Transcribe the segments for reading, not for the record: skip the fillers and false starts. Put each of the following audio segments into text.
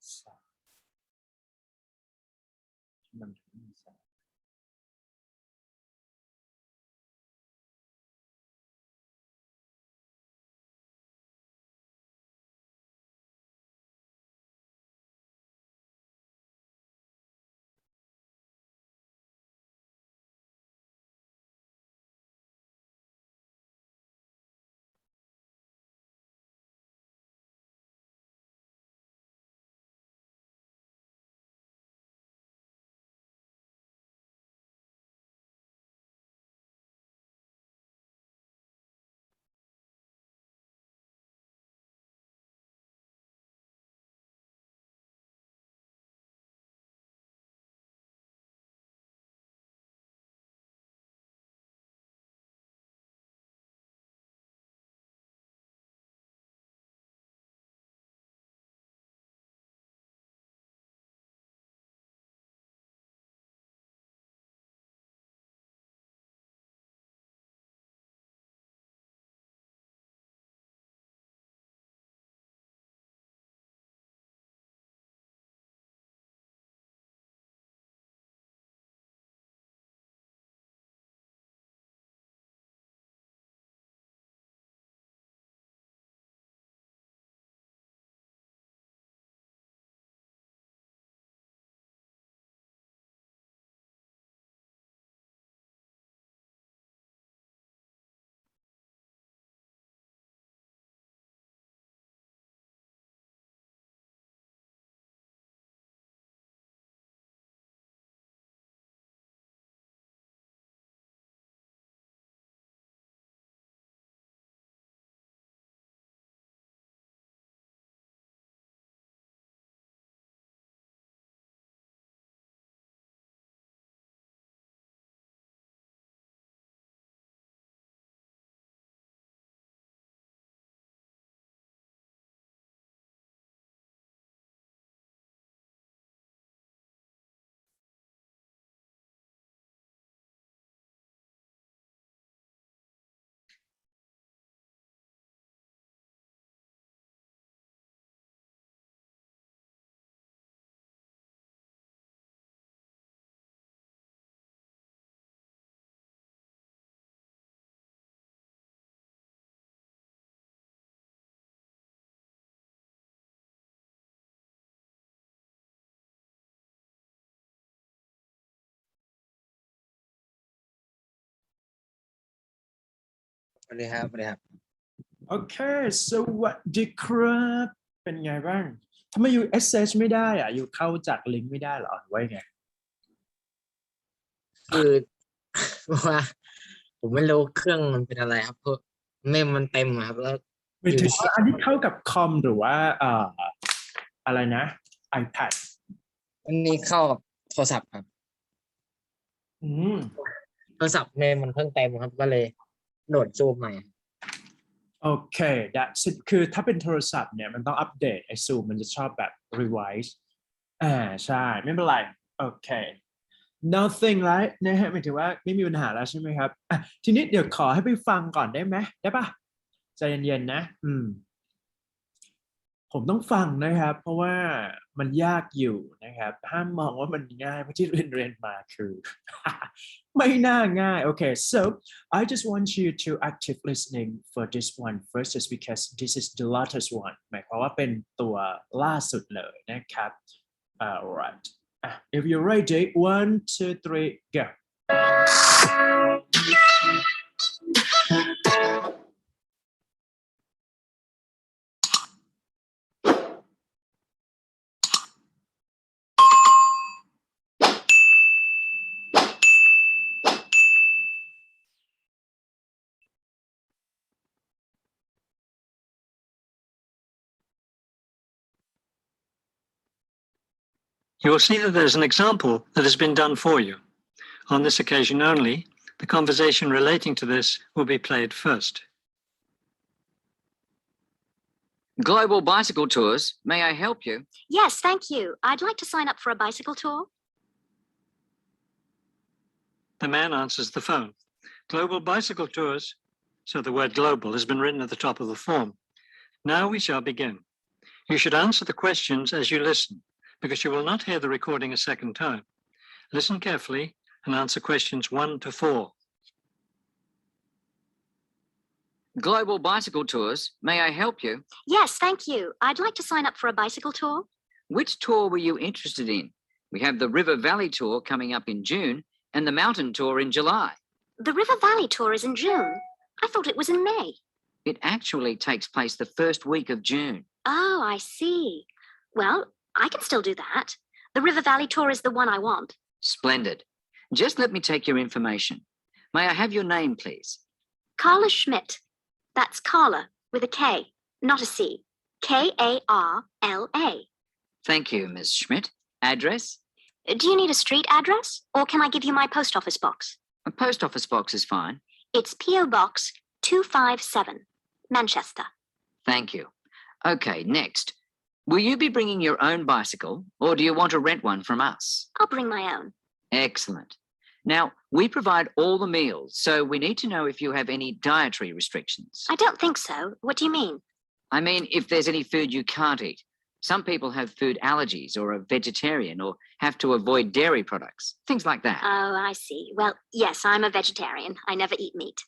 สายมันถึงมีสาย สวัสดีครับสวัสดีครับ โอเคสวัสดีครับเป็นไงบ้างทำไมอยู่ access ไม่ได้อ่ะอยู่เข้าจากลิงก์ไม่ได้เหรอไว้ไง คือ ว่าผมไม่รู้เครื่องมันเป็นอะไรครับเพราะเมมมันเต็มอะครับแล้ว หมายถึงว่าอันนี้เข้ากับคอมหรือว่าอะไรนะ iPad อันนี้เข้ากับโทรศัพท์ครับ อืม โทรศัพท์เมมมันเพิ่งเต็มครับก็เลยโหลดซูมใหม่ โอเค that's it คือถ้าเป็นโทรศัพท์เนี่ยมันต้องอัปเดตไอซูมมันจะชอบแบบ revise ใช่ไม่เป็นไรโอเค nothing right นะฮะหมายถึงว่าไม่มีปัญหาแล้วใช่ไหมครับทีนี้เดี๋ยวขอให้ไปฟังก่อนได้ไหมได้ปะใจเย็นๆนะผมต้องฟังนะครับเพราะว่ามันยากอยู่นะครับห้ามมองว่ามันง่ายเพราะที่เรียนมาคือ ไม่น่าง่าย okay so I just want you to active listening for this one first just because this is the latest one หมายความว่าเป็นตัวล่าสุดเลยนะครับ alright if you're ready 1 2 3 go You will see that there's an example that has been done for you. On this occasion only, the conversation relating to this will be played first. Global bicycle tours. May I help you? Yes, thank you. I'd like to sign up for a bicycle tour. The man answers the phone. Global bicycle tours. So the word global has been written at the top of the form. Now we shall begin. You should answer the questions as you listen, because you will not hear the recording a second time. Listen carefully and answer questions 1 to 4. Global bicycle tours. May I help you? Yes, thank you. I'd like to sign up for a bicycle tour. Which tour were you interested in? We have the River Valley tour coming up in June and the mountain tour in July. The River Valley tour is in June. I thought it was in May. It actually takes place the first week of June. Oh, I see. Well, I can still do that. The River Valley tour is the one I want. Splendid. Just let me take your information. May I have your name, please? Carla Schmidt. That's Carla with a K, not a C. K-A-R-L-A. Thank you, Ms. Schmidt. Address? Do you need a street address, or can I give you my post office box? A post office box is fine. It's P.O. Box 257, Manchester. Thank you. Okay, next. Will you be bringing your own bicycle, or do you want to rent one from us? I'll bring my own. Excellent. Now, we provide all the meals, so we need to know if you have any dietary restrictions. I don't think so. What do you mean? I mean, if there's any food you can't eat. Some people have food allergies or are vegetarian or have to avoid dairy products, things like that. Oh, I see. Well, yes, I'm a vegetarian. I never eat meat.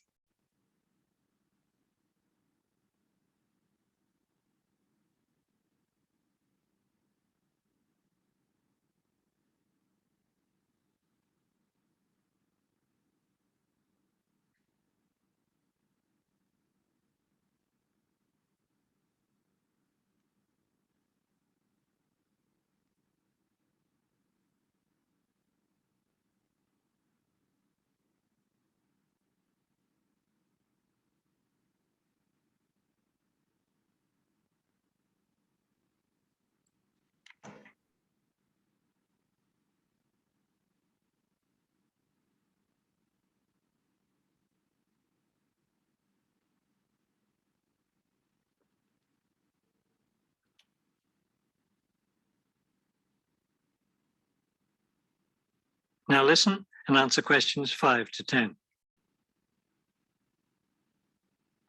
Now listen and answer questions 5 to 10.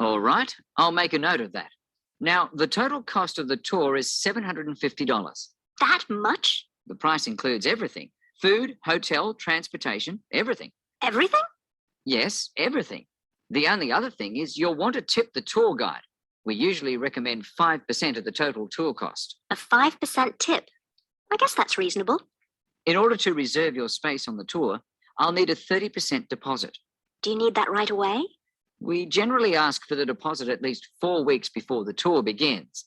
All right, I'll make a note of that. Now, the total cost of the tour is $750. That much? The price includes everything: food, hotel, transportation, everything. Everything? Yes, everything. The only other thing is you'll want to tip the tour guide. We usually recommend 5% of the total tour cost. A 5% tip. I guess that's reasonable. In order to reserve your space on the tour, I'll need a 30% deposit. Do you need that right away? We generally ask for the deposit at least 4 weeks before the tour begins.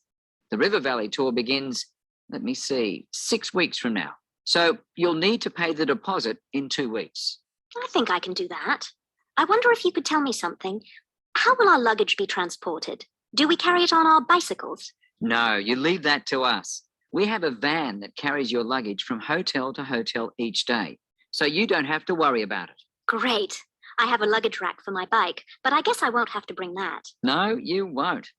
The River Valley tour begins, 6 weeks from now. So you'll need to pay the deposit in 2 weeks. I think I can do that. I wonder if you could tell me something. How will our luggage be transported? Do we carry it on our bicycles? No, you leave that to us. We have a van that carries your luggage from hotel to hotel each day, so you don't have to worry about it. Great. I have a luggage rack for my bike, but I guess I won't have to bring that. No, you won't.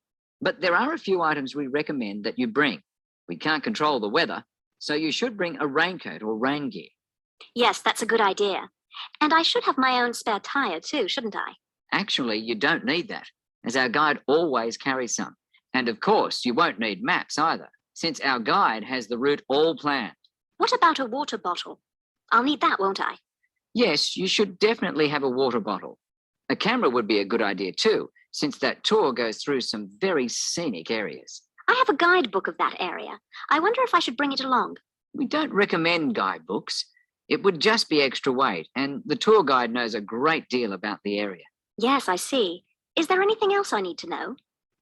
But there are a few items we recommend that you bring. We can't control the weather, so you should bring a raincoat or rain gear. Yes, that's a good idea. And I should have my own spare tire too, shouldn't I? Actually, you don't need that, as our guide always carries some. And of course, you won't need maps either, since our guide has the route all planned. What about a water bottle? I'll need that, won't I? Yes, you should definitely have a water bottle. A camera would be a good idea too, since that tour goes through some very scenic areas. I have a guidebook of that area. I wonder if I should bring it along. We don't recommend guidebooks. It would just be extra weight, and the tour guide knows a great deal about the area. Yes, I see. Is there anything else I need to know?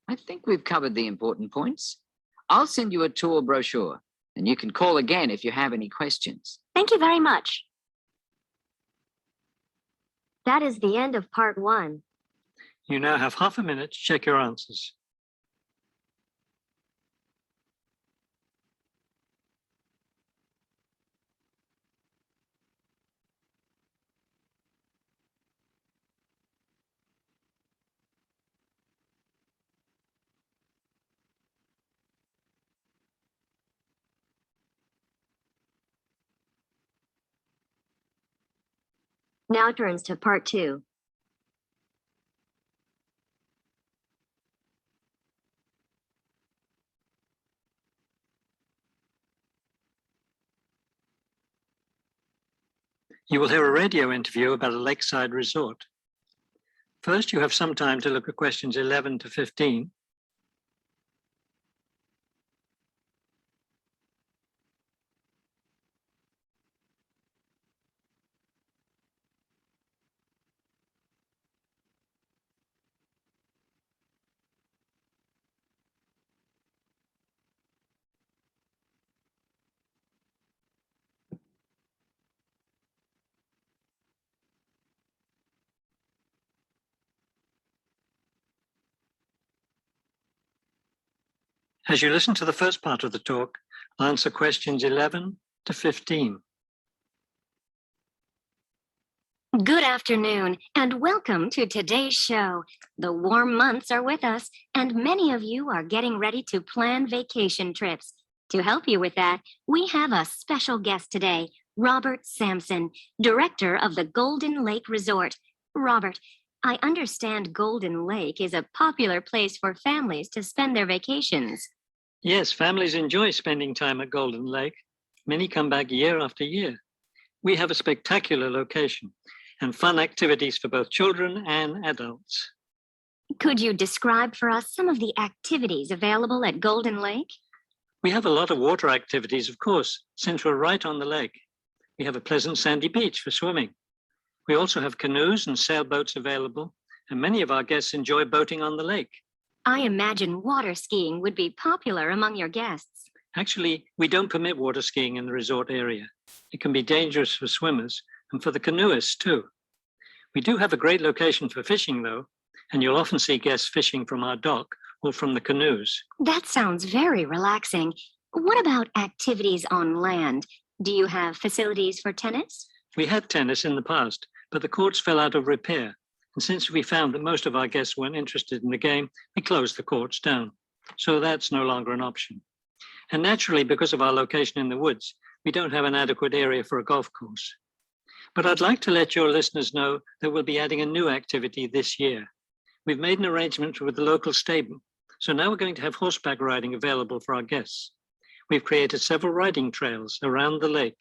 I think we've covered the important points. I'll send you a tour brochure, and you can call again if you have any questions. Thank you very much. That is the end of part 1. You now have half a minute to check your answers. Now turns to part 2. You will hear a radio interview about a lakeside resort. First, you have some time to look at questions 11 to 15. As you listen to the first part of the talk, answer questions 11 to 15. Good afternoon, and welcome to today's show. The warm months are with us, and many of you are getting ready to plan vacation trips. To help you with that, we have a special guest today, Robert Sampson, director of the Golden Lake Resort. Robert, I understand Golden Lake is a popular place for families to spend their vacations. Yes, families enjoy spending time at Golden Lake. Many come back year after year. We have a spectacular location and fun activities for both children and adults. Could you describe for us some of the activities available at Golden Lake? We have a lot of water activities, of course, since we're right on the lake. We have a pleasant sandy beach for swimming. We also have canoes and sailboats available, and many of our guests enjoy boating on the lake. I imagine water skiing would be popular among your guests. Actually, we don't permit water skiing in the resort area. It can be dangerous for swimmers and for the canoeists too. We do have a great location for fishing though, and you'll often see guests fishing from our dock or from the canoes. That sounds very relaxing. What about activities on land? Do you have facilities for tennis? We had tennis in the past, but the courts fell out of repair. And since we found that most of our guests weren't interested in the game, we closed the courts down. So that's no longer an option. And naturally, because of our location in the woods, we don't have an adequate area for a golf course. But I'd like to let your listeners know that we'll be adding a new activity this year. We've made an arrangement with the local stable, so now we're going to have horseback riding available for our guests. We've created several riding trails around the lake.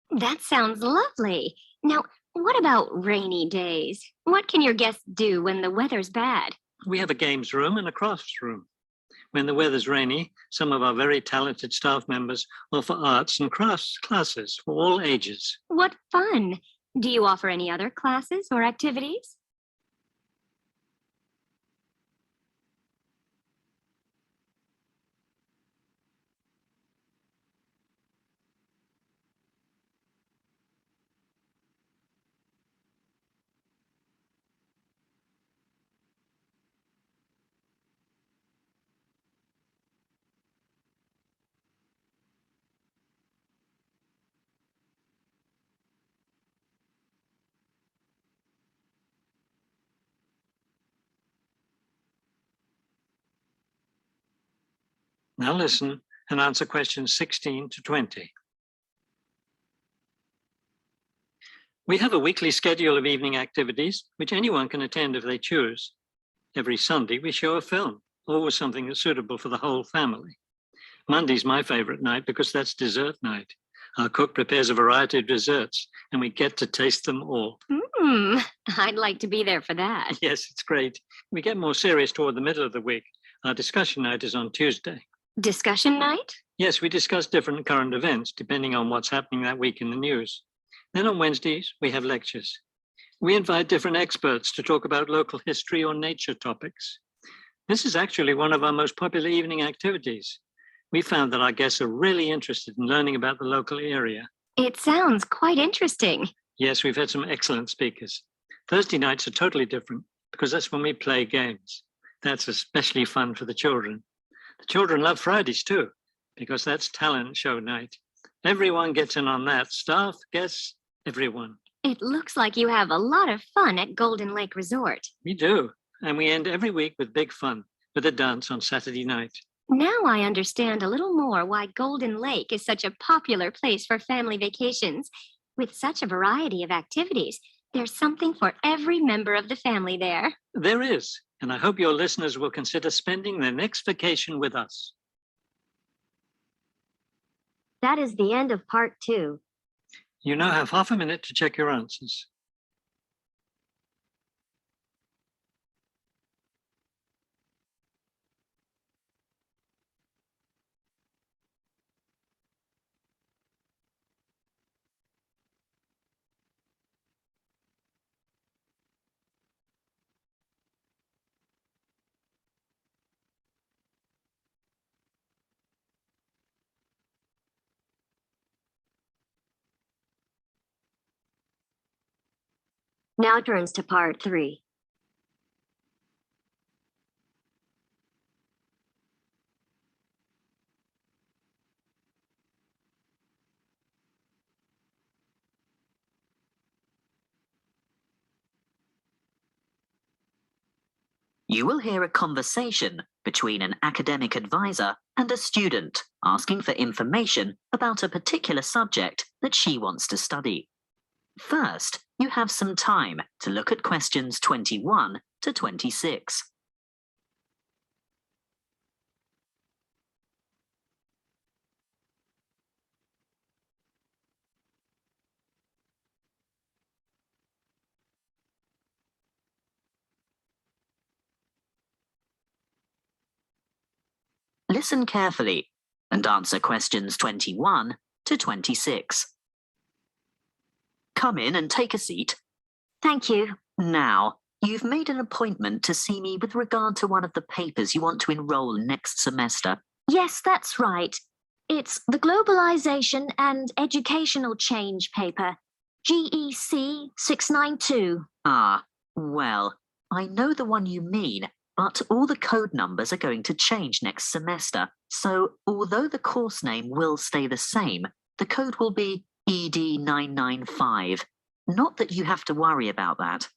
That sounds lovely. Now, what about rainy days? What can your guests do when the weather's bad? We have a games room and a crafts room. When the weather's rainy, some of our very talented staff members offer arts and crafts classes for all ages. What fun! Do you offer any other classes or activities? Now listen and answer questions 16 to 20. We have a weekly schedule of evening activities, which anyone can attend if they choose. Every Sunday, we show a film, always something that's suitable for the whole family. Monday's my favorite night because that's dessert night. Our cook prepares a variety of desserts, and we get to taste them all. I'd like to be there for that. Yes, it's great. We get more serious toward the middle of the week. Our discussion night is on Tuesday. Discussion night? Yes, we discuss different current events depending on what's happening that week in the news. Then on Wednesdays, we have lectures. We invite different experts to talk about local history or nature topics. This is actually one of our most popular evening activities. We found that our guests are really interested in learning about the local area. It sounds quite interesting. Yes, we've had some excellent speakers. Thursday nights are totally different because that's when we play games. That's especially fun for the children. The children love Fridays too, because that's talent show night. Everyone gets in on that. Staff, guests, everyone. It looks like you have a lot of fun at Golden Lake Resort. We do. And we end every week with big fun, with a dance on Saturday night. Now I understand a little more why Golden Lake is such a popular place for family vacations. With such a variety of activities, there's something for every member of the family there. There is. And I hope your listeners will consider spending their next vacation with us. That is the end of part 2. You now have half a minute to check your answers. Now turns to part 3. You will hear a conversation between an academic advisor and a student asking for information about a particular subject that she wants to study. First, you have some time to look at questions 21 to 26. Listen carefully and answer questions 21 to 26. Come in and take a seat. Thank you. Now, you've made an appointment to see me with regard to one of the papers you want to enroll next semester. Yes, that's right. It's the Globalization and Educational Change paper, GEC 692. Ah, well, I know the one you mean, but all the code numbers are going to change next semester. So, although the course name will stay the same, the code will be ED995. Not that you have to worry about that.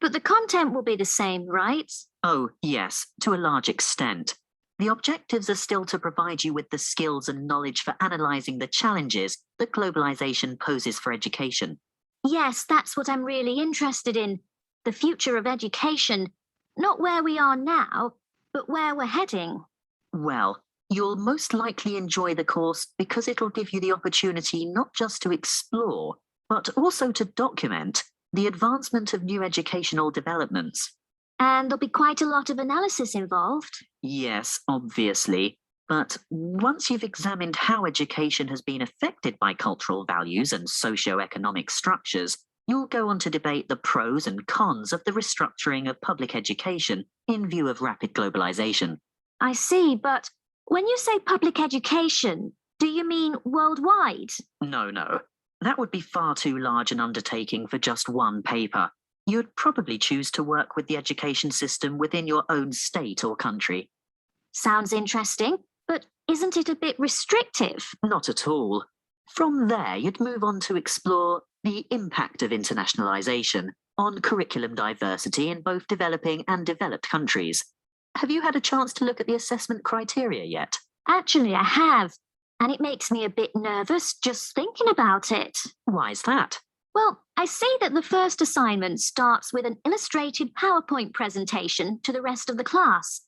But the content will be the same, right? Oh, yes, to a large extent. The objectives are still to provide you with the skills and knowledge for analysing the challenges that globalisation poses for education. Yes, that's what I'm really interested in. The future of education. Not where we are now, but where we're heading. Well, you'll most likely enjoy the course because it'll give you the opportunity not just to explore, but also to document the advancement of new educational developments. And there'll be quite a lot of analysis involved. Yes, obviously. But once you've examined how education has been affected by cultural values and socio-economic structures, you'll go on to debate the pros and cons of the restructuring of public education in view of rapid globalization. I see, but when you say public education, do you mean worldwide? No. That would be far too large an undertaking for just one paper. You'd probably choose to work with the education system within your own state or country. Sounds interesting, but isn't it a bit restrictive? Not at all. From there, you'd move on to explore the impact of internationalization on curriculum diversity in both developing and developed countries. Have you had a chance to look at the assessment criteria yet? Actually, I have, and it makes me a bit nervous just thinking about it. Why's that? Well, I see that the first assignment starts with an illustrated PowerPoint presentation to the rest of the class.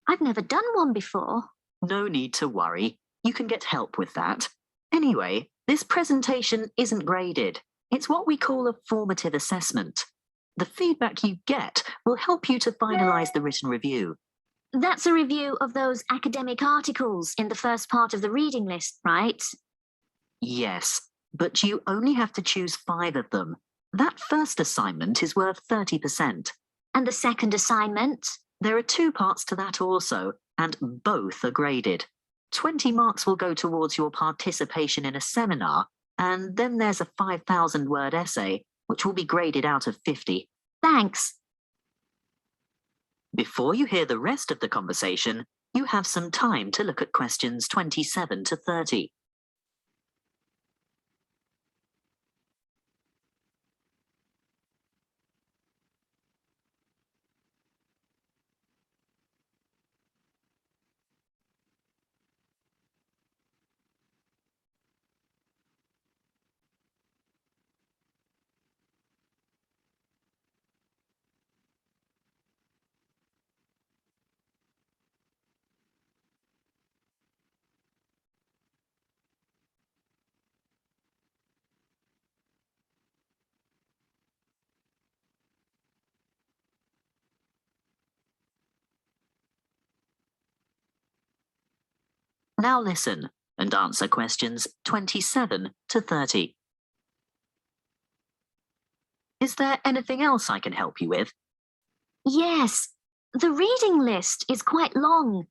I've never done one before. No need to worry. You can get help with that. Anyway, this presentation isn't graded. It's what we call a formative assessment. The feedback you get will help you to finalize the written review. That's a review of those academic articles in the first part of the reading list, right? Yes, but you only have to choose 5 of them. That first assignment is worth 30%. And the second assignment? There are 2 parts to that also, and both are graded. 20 marks will go towards your participation in a seminar, and then there's a 5,000-word essay, which will be graded out of 50. Thanks. Before you hear the rest of the conversation, you have some time to look at questions 27 to 30. Now listen and answer questions 27 to 30. Is there anything else I can help you with? Yes, the reading list is quite long.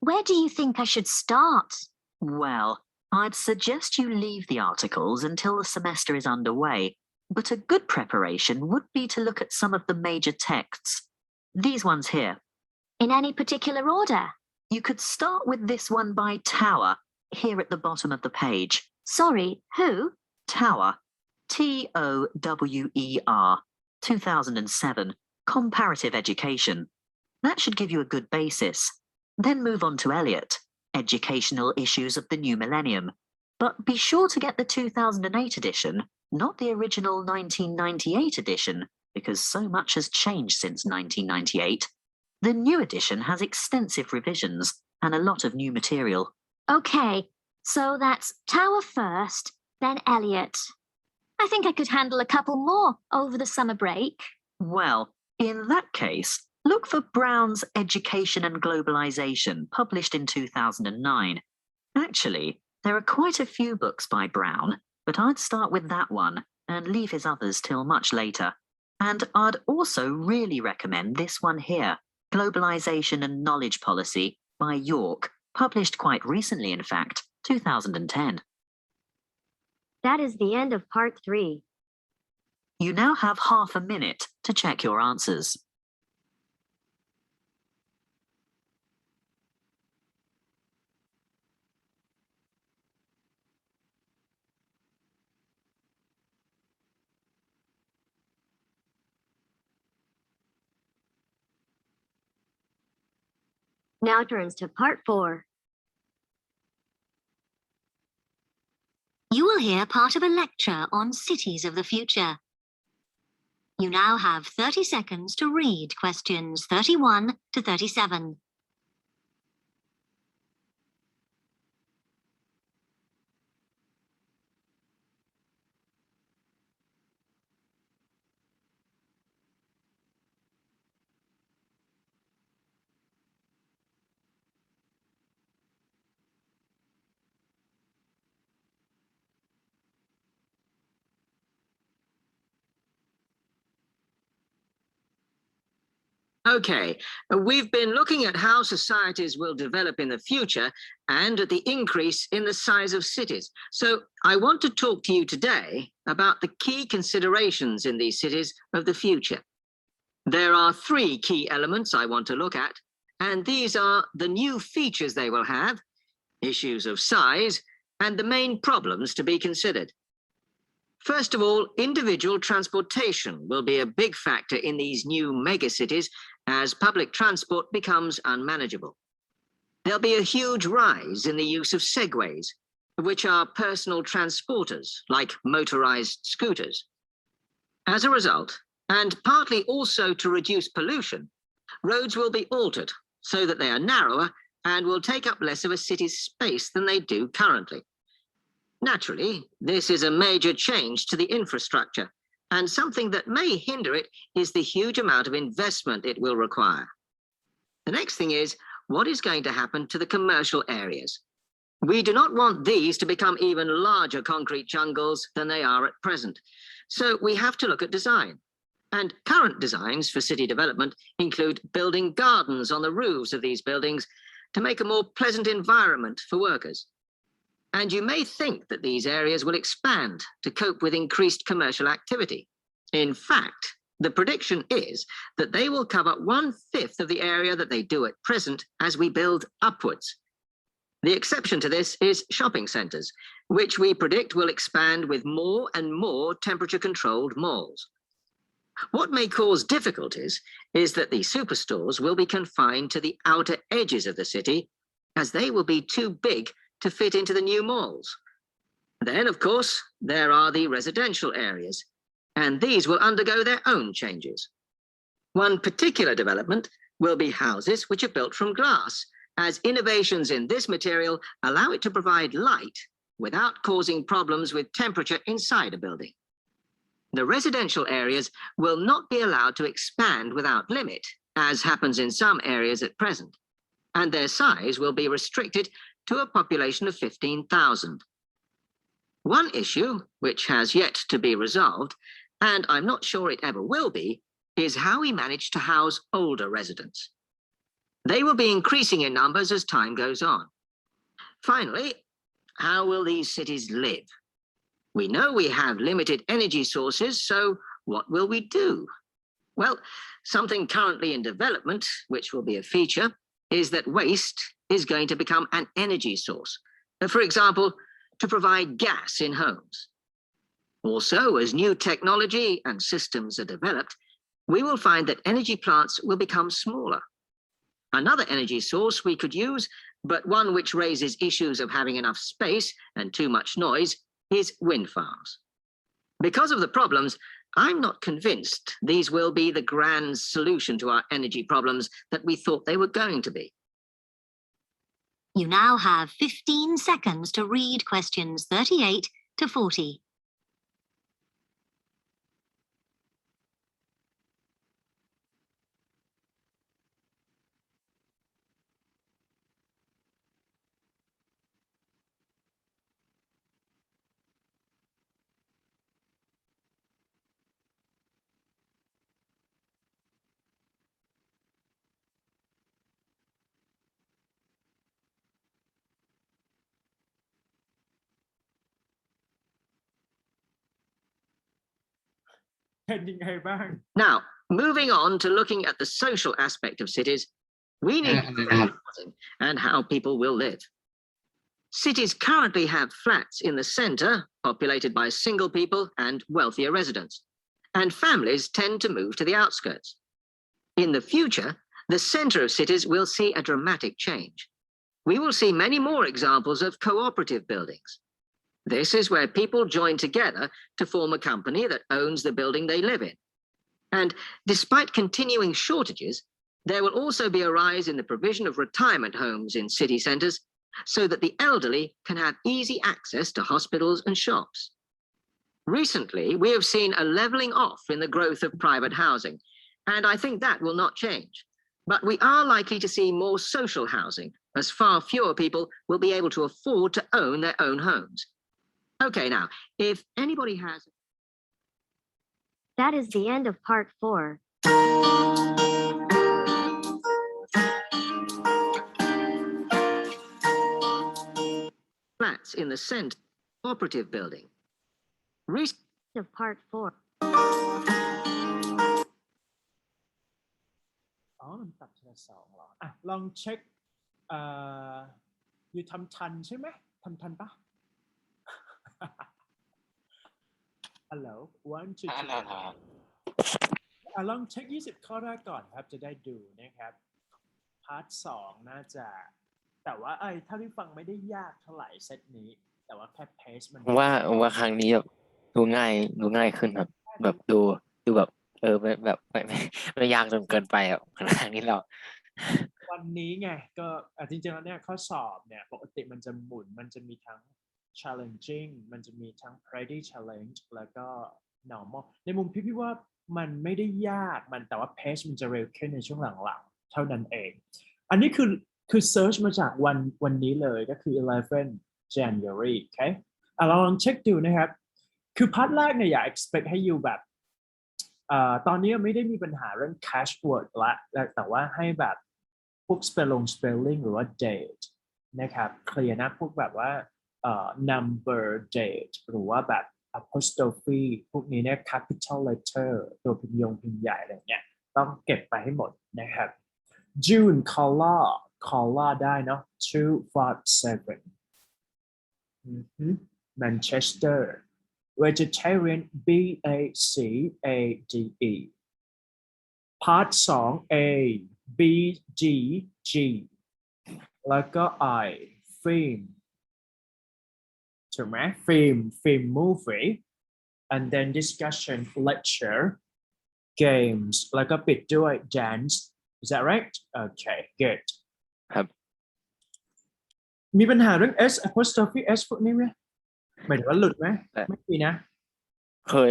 Where do you think I should start? Well, I'd suggest you leave the articles until the semester is underway, but a good preparation would be to look at some of the major texts. These ones here. In any particular order? You could start with this one by Tower, here at the bottom of the page. Sorry, who? Tower. Tower, 2007, Comparative Education. That should give you a good basis. Then move on to Eliot, Educational Issues of the New Millennium. But be sure to get the 2008 edition, not the original 1998 edition, because so much has changed since 1998. The new edition has extensive revisions and a lot of new material. Okay, so that's Tower first, then Eliot. I think I could handle a couple more over the summer break. Well, in that case, look for Brown's Education and Globalization, published in 2009. Actually, there are quite a few books by Brown, but I'd start with that one and leave his others till much later. And I'd also really recommend this one here, Globalization and Knowledge Policy by York, published quite recently, in fact, 2010. That is the end of part 3. You now have half a minute to check your answers. Now turns to part 4. You will hear part of a lecture on cities of the future. You now have 30 seconds to read questions 31 to 37. Okay, we've been looking at how societies will develop in the future and at the increase in the size of cities. So I want to talk to you today about the key considerations in these cities of the future. There are 3 key elements I want to look at, and these are the new features they will have, issues of size, and the main problems to be considered. First of all, individual transportation will be a big factor in these new megacities as public transport becomes unmanageable. There'll be a huge rise in the use of segways, which are personal transporters like motorized scooters. As a result, and partly also to reduce pollution, roads will be altered so that they are narrower and will take up less of a city's space than they do currently. Naturally, this is a major change to the infrastructure, and something that may hinder it is the huge amount of investment it will require. The next thing is, what is going to happen to the commercial areas? We do not want these to become even larger concrete jungles than they are at present. So we have to look at design. And current designs for city development include building gardens on the roofs of these buildings to make a more pleasant environment for workers. And you may think that these areas will expand to cope with increased commercial activity. In fact, the prediction is that they will cover 1/5 of the area that they do at present as we build upwards. The exception to this is shopping centres, which we predict will expand with more and more temperature-controlled malls. What may cause difficulties is that the superstores will be confined to the outer edges of the city, as they will be too big to fit into the new malls. Then, of course, there are the residential areas, and these will undergo their own changes. One particular development will be houses which are built from glass, as innovations in this material allow it to provide light without causing problems with temperature inside a building. The residential areas will not be allowed to expand without limit, as happens in some areas at present, and their size will be restricted to a population of 15,000. One issue, which has yet to be resolved, and I'm not sure it ever will be, is how we manage to house older residents. They will be increasing in numbers as time goes on. Finally, how will these cities live? We know we have limited energy sources, so what will we do? Well, something currently in development, which will be a feature, is that waste is going to become an energy source. For example, to provide gas in homes. Also, as new technology and systems are developed, we will find that energy plants will become smaller. Another energy source we could use, but one which raises issues of having enough space and too much noise, is wind farms. Because of the problems, I'm not convinced these will be the grand solution to our energy problems that we thought they were going to be. You now have 15 seconds to read questions 38 to 40. Now, moving on to looking at the social aspect of cities, we need to look at housing and how people will live. Cities currently have flats in the center, populated by single people and wealthier residents, and families tend to move to the outskirts. In the future, the center of cities will see a dramatic change. We will see many more examples of cooperative buildings. This is where people join together to form a company that owns the building they live in. And despite continuing shortages, there will also be a rise in the provision of retirement homes in city centers so that the elderly can have easy access to hospitals and shops. Recently, we have seen a leveling off in the growth of private housing, and I think that will not change. But we are likely to see more social housing, as far fewer people will be able to afford to own their own homes. Okay, now, if anybody has... That is the end of part 4. flats in the center cooperative building. Of part 4. อ๋อมันตัดทีละ2เหรออ่ะลองเช็คอยู่ทำทันใช่ไหมทำทันปะ ฮัลโหล one two three ลองเช็ค20ข้อแรกก่อนครับจะได้ดูนะครับพาร์ท2น่าจะแต่ว่าถ้าที่ฟังไม่ได้ยากเท่าไหร่เซตนี้แต่ว่าแค่เพจมันว่าครั้งนี้แบบดูง่ายขึ้นครับแบบดูแบบไม่ยากจนเกินไปอ่ะครั้งนี้เรา วันนี้ไงก็จริงๆแล้วเนี่ยข้อสอบเนี่ยปกติมันจะหมุนมันจะมีทั้ง challenging มันจะมีทั้ง pretty challenge แล้วก็ normal ในมุมพี่ว่ามันไม่ได้ยากมันแต่ว่าเพจมันจะเร็วขึ้นในช่วงหลังๆเท่านั้นเองอันนี้คือ search มาจากวันนี้เลยก็คือ 11 January โอเคเราลองเช็คดูนะครับคือพาร์ทแรกเนี่ยอย่า expect ให้อยู่แบบตอนนี้ไม่ได้มีปัญหาเรื่อง cash word ละแต่ว่าให้แบบพวก spelling หรือว่า date นะครับเคลียร์นะพวกแบบว่าnumber date หรือว่าแบบ apostrophe พวกนี้เนี่ย capital letter ตัวพิมพ์ใหญ่อะไรเงี้ยต้องเก็บไปให้หมดนะครับ June color ได้เนาะ 257 Manchester vegetarian BACADE part 2 A B D G แล้วก็ I film ถูกไหม film movie and then discussion lecture games แล้วก็ปิดด้วย dance is that right okay good ครับมีปัญหาเรื่อง S apostrophe S พวกนี้ไหมหมายถึงว่าหลุดไหมไม่มีนะเคย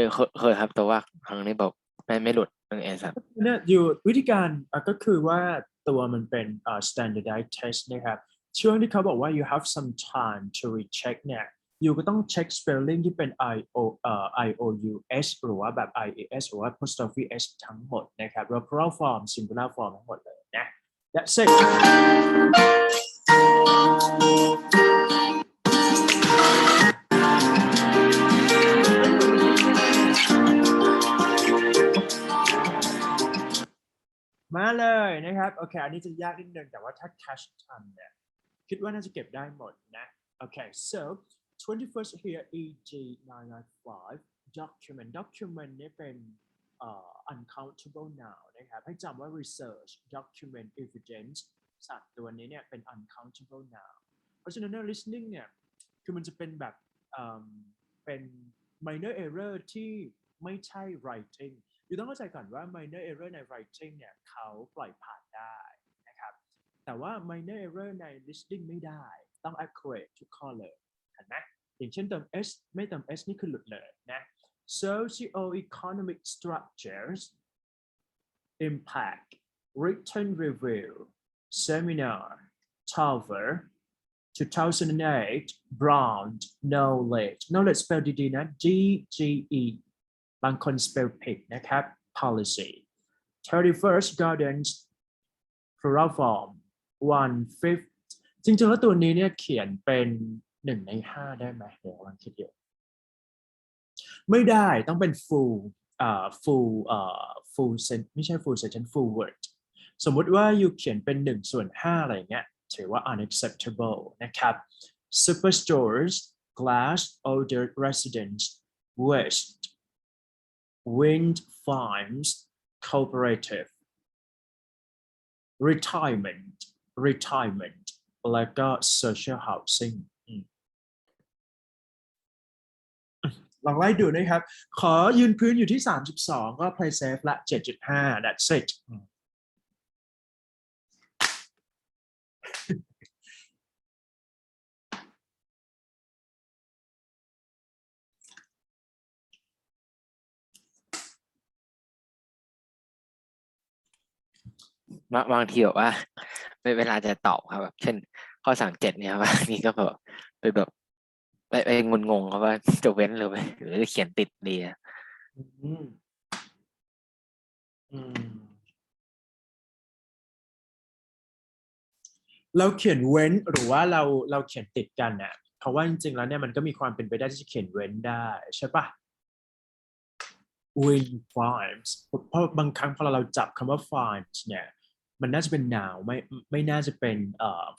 ครับแต่ว่าครั้งนี้บอกไม่หลุดเรื่อง S ครับเนี่ยอยู่วิธีการก็คือว่าตัวมันเป็นstandardized test นะครับ ช่วงที่เขาบอกว่า you have some time to recheck เนี่ยอยู่ก็ต้องเช็ค spelling ที่เป็น ious หรือว่าแบบ ias หรือว่า apostrophe s ทั้งหมดนะครับ แล้ว plural form singular form ทั้งหมดเลยนะ that's it มาเลยนะครับโอเคอันนี้จะยากนิดนึงแต่ว่าถ้า catch ทันเนี่ยคิดว่าน่าจะเก็บได้หมดนะโอเค so 21st here EG 995 document เนี่ยเป็น uncountable noun นะครับให้จำว่า research document evidence สัตว์ตัวนี้เนี่ยเป็น uncountable noun เพราะฉะนั้น listening เนี่ยคือมันจะเป็นแบบเป็น minor error ที่ไม่ใช่ writingอยู่ต้องเข้าใจก่อนว่า minor error ใน writing เนี่ยเขาปล่อยผ่านได้นะครับแต่ว่า minor error ใน listening ไม่ได้ต้อง accurate ทุกข้อเลยเห็นไหมอย่างเช่นเติม s ไม่เติม s นี่คือหลุดเลยนะ socio-economic structures impact written review seminar Tower 2008 Brown knowledge spell ดีๆนะ GGE บางคน spell ผิดนะครับ policy 31st Gardens plural form 1/5 จริงๆแล้วตัวนี้เนี่ยเขียนเป็น1 ใน 5ได้ไหมเดี๋ยวลองคิดดูไม่ได้ต้องเป็น fullไม่ใช่ full sentence full word สมมุติว่าอยู่เขียนเป็น1/5อะไรเงี้ยถือว่า unacceptable นะครับ superstores glass older residents west wind farms cooperative retirement แล้วก็ social housing ลองไล่ดูนะครับขอยืนพื้นอยู่ที่32ก็ play safe ละ 7.5 that's it บางทีแบบว่าเวลาจะตอบครับแบบเช่นข้อ37เนี่ยบางทีก็แบบไปงงครับว่าจะเว้นหรือจะเขียนติดดีอะเราเขียนเว้นหรือว่าเราเขียนติดกันเนี่ยเพราะว่าจริงๆแล้วเนี่ยมันก็มีความเป็นไปได้ที่จะเขียนเว้นได้ใช่ปะ wind farms เพราะบางครั้งพอเราจับคำว่า farms เนี่ยมันน่าจะเป็น noun ไม่น่าจะเป็น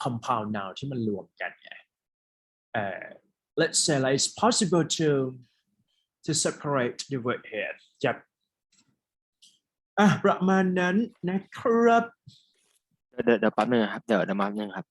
compound noun ที่มันรวมกันไงlet's say like it's possible to separate the word here จับประมาณนั้นนะครับเดี๋ยวแป๊บนึงครับเดี๋ยวมาหนึ่งครับ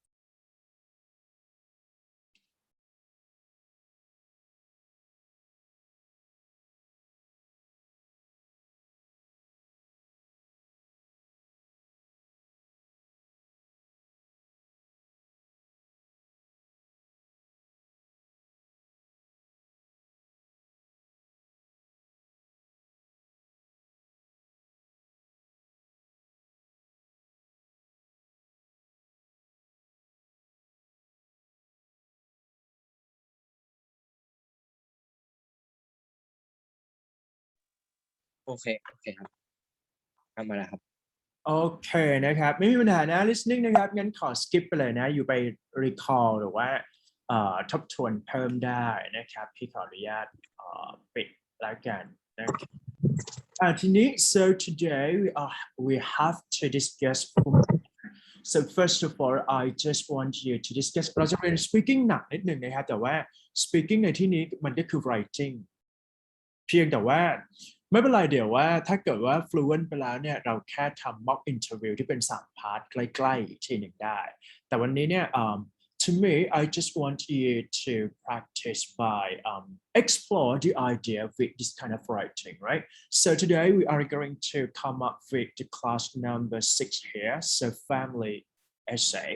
โอเคครับทำมาแล้วครับโอเคนะครับไม่มีปัญหานะ listening นะครับงั้นขอ skip ไปเลยนะอยู่ไป recall หรือว่าทบทวนเพิ่มได้นะครับพี่ขออนุญาตปิดแล้วกันนะครับทีนี้ so today we have to discuss so first of all I just want you to discuss เราจะเรียน speaking หนักนิดหนึ่งนะครับแต่ว่า speaking ในที่นี้มันก็คือ writing เพียงแต่ว่าไม่เป็นไรเดี๋ยวว่าถ้าเกิดว่า fluent ไปแล้วเนี่ยเราแค่ทำ mock interview ที่เป็น3 part ใกล้ๆอีกทีหนึ่งได้แต่วันนี้เนี่ย to me I just want you to practice by explore the idea with this kind of writing right so today we are going to come up with the class number 6 here so family essay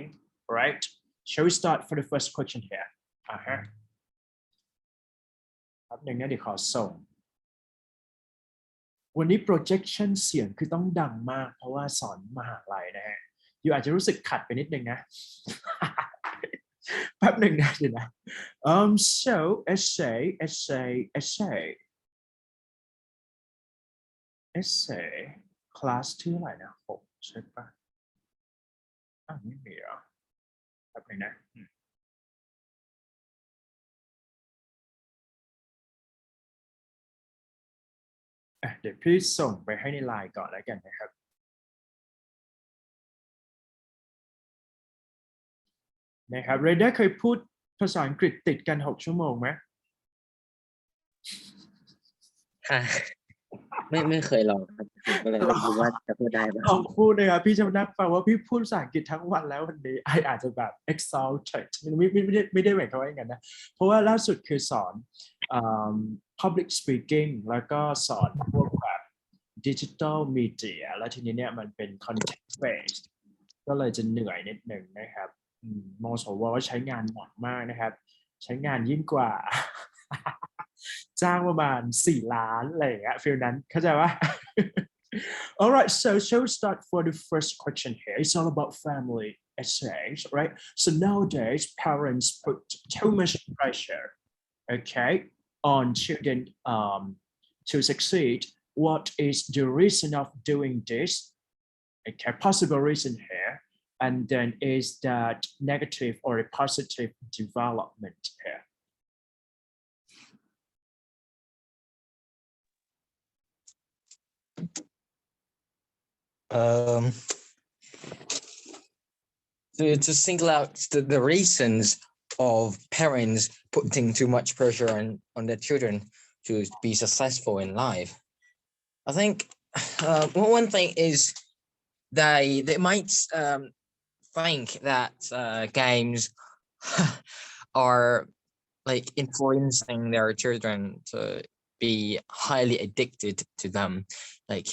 right shall we start for the first question here ครับหนึ่งนะเดี๋ยวขอส่งวันนี้ projection เสียงคือต้องดังมากเพราะว่าสอนมหาลัยนะฮะอยู่อาจจะรู้สึกขัดไปนิดนึงนะ แป๊บหนึ่งนะเดี๋ยวนะ so essay คลาสที่เท่าไหร่นะ6ใช่ปะไม่มีเหรอแป๊บหนึ่งนะเดี๋ยวพี่ส่งไปให้ในไลน์ก่อนแล้วกันนะครับเรเดอร์เคยพูดภาษาอังกฤษติดกัน6 ชั่วโมงไหม ค่ะ ไม่เคยลองครับผมก็เลยไม่รู้ว่าจะพูดได้ไหม ลองพูดนะครับพี่จะนั่งฟังว่าพี่พูดภาษาอังกฤษทั้งวันแล้ววันนี้อาจจะแบบ exhausted ไม่ได้หมายความว่าอย่างนั้นนะเพราะว่าล่าสุดคือสอนpublic speaking แล้วก็สอนพวกแบบ digital media แล้วทีนี้เนี่ยมันเป็น content based ก็เลยจะเหนื่อยนิดหนึ่งนะครับมสวใช้งานหนักมากนะครับใช้งานยิ่งกว่า จ้างประมาณ4 ล้านอะไรอย่างเงี้ยฟีลนั้นเข้าใจปะ All right, so shall we start for the first question here? It's all about family essays, right? So nowadays, parents put too much pressure, okay, on children to succeed. What is the reason of doing this? Okay, possible reason here. And then is that negative or a positive development here? To single out the reasons of parents putting too much pressure on their children to be successful in life, I think one thing is they might think that games are like influencing their children to be highly addicted to them, like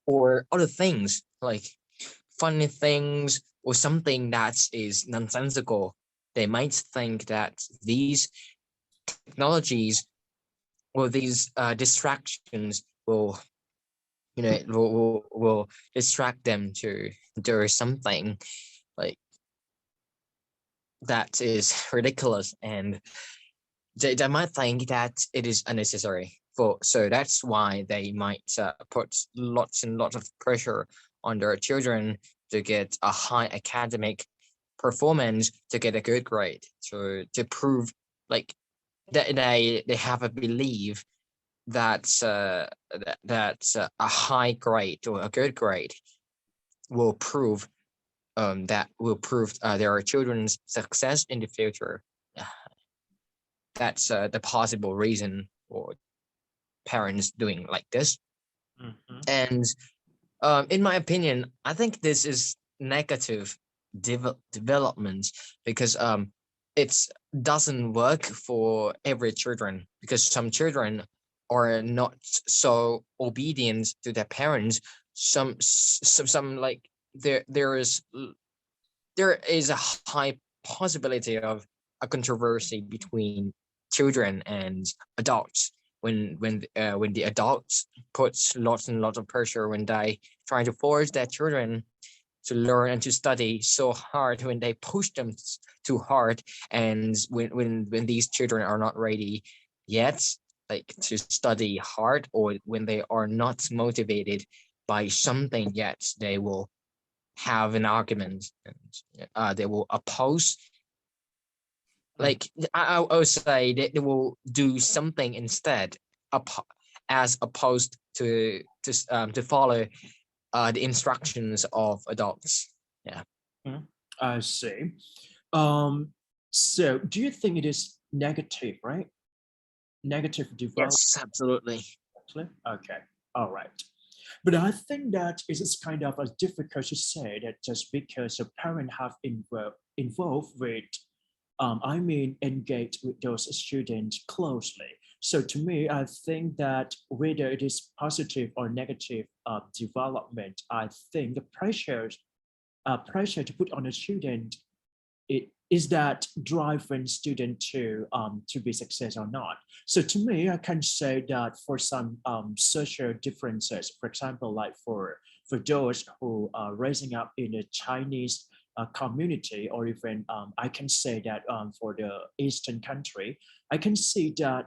or other things like funny things or something that is nonsensical. They might think that these technologies or these distractions will distract them to do something like that is ridiculous, and they might think that it is unnecessary. So that's why they might put lots and lots of pressure on their children to get a high academic performance, to get a good grade, to prove like that they have a belief that a high grade or a good grade will prove their children's success in the future. That's the possible reason for parents doing like this. Mm-hmm. And in my opinion, I think this is negative development, because it doesn't work for every children, because some children are not so obedient to their parents. Some like there is a high possibility of a controversy between children and adults when the adults puts lots and lots of pressure when they try to force their children to learn and to study so hard, when they push them too hard, and when these children are not ready yet, like to study hard, or when they are not motivated by something yet, they will have an argument, and they will oppose. Like I would say that they will do something instead, as opposed to follow the instructions of adults. Yeah. I see. So do you think it is negative, right? Negative development? Yes, absolutely. Okay, all right. But I think that it is kind of difficult to say that just because a parent have involved with, engaged with those students closely. So to me, I think that whether it is positive or negative development, I think the pressure to put on a student, it is that driving student to be successful or not. So to me, I can say that for some social differences, for example, like for those who are raising up in a Chinese community, or even I can say that for the Eastern country, I can see that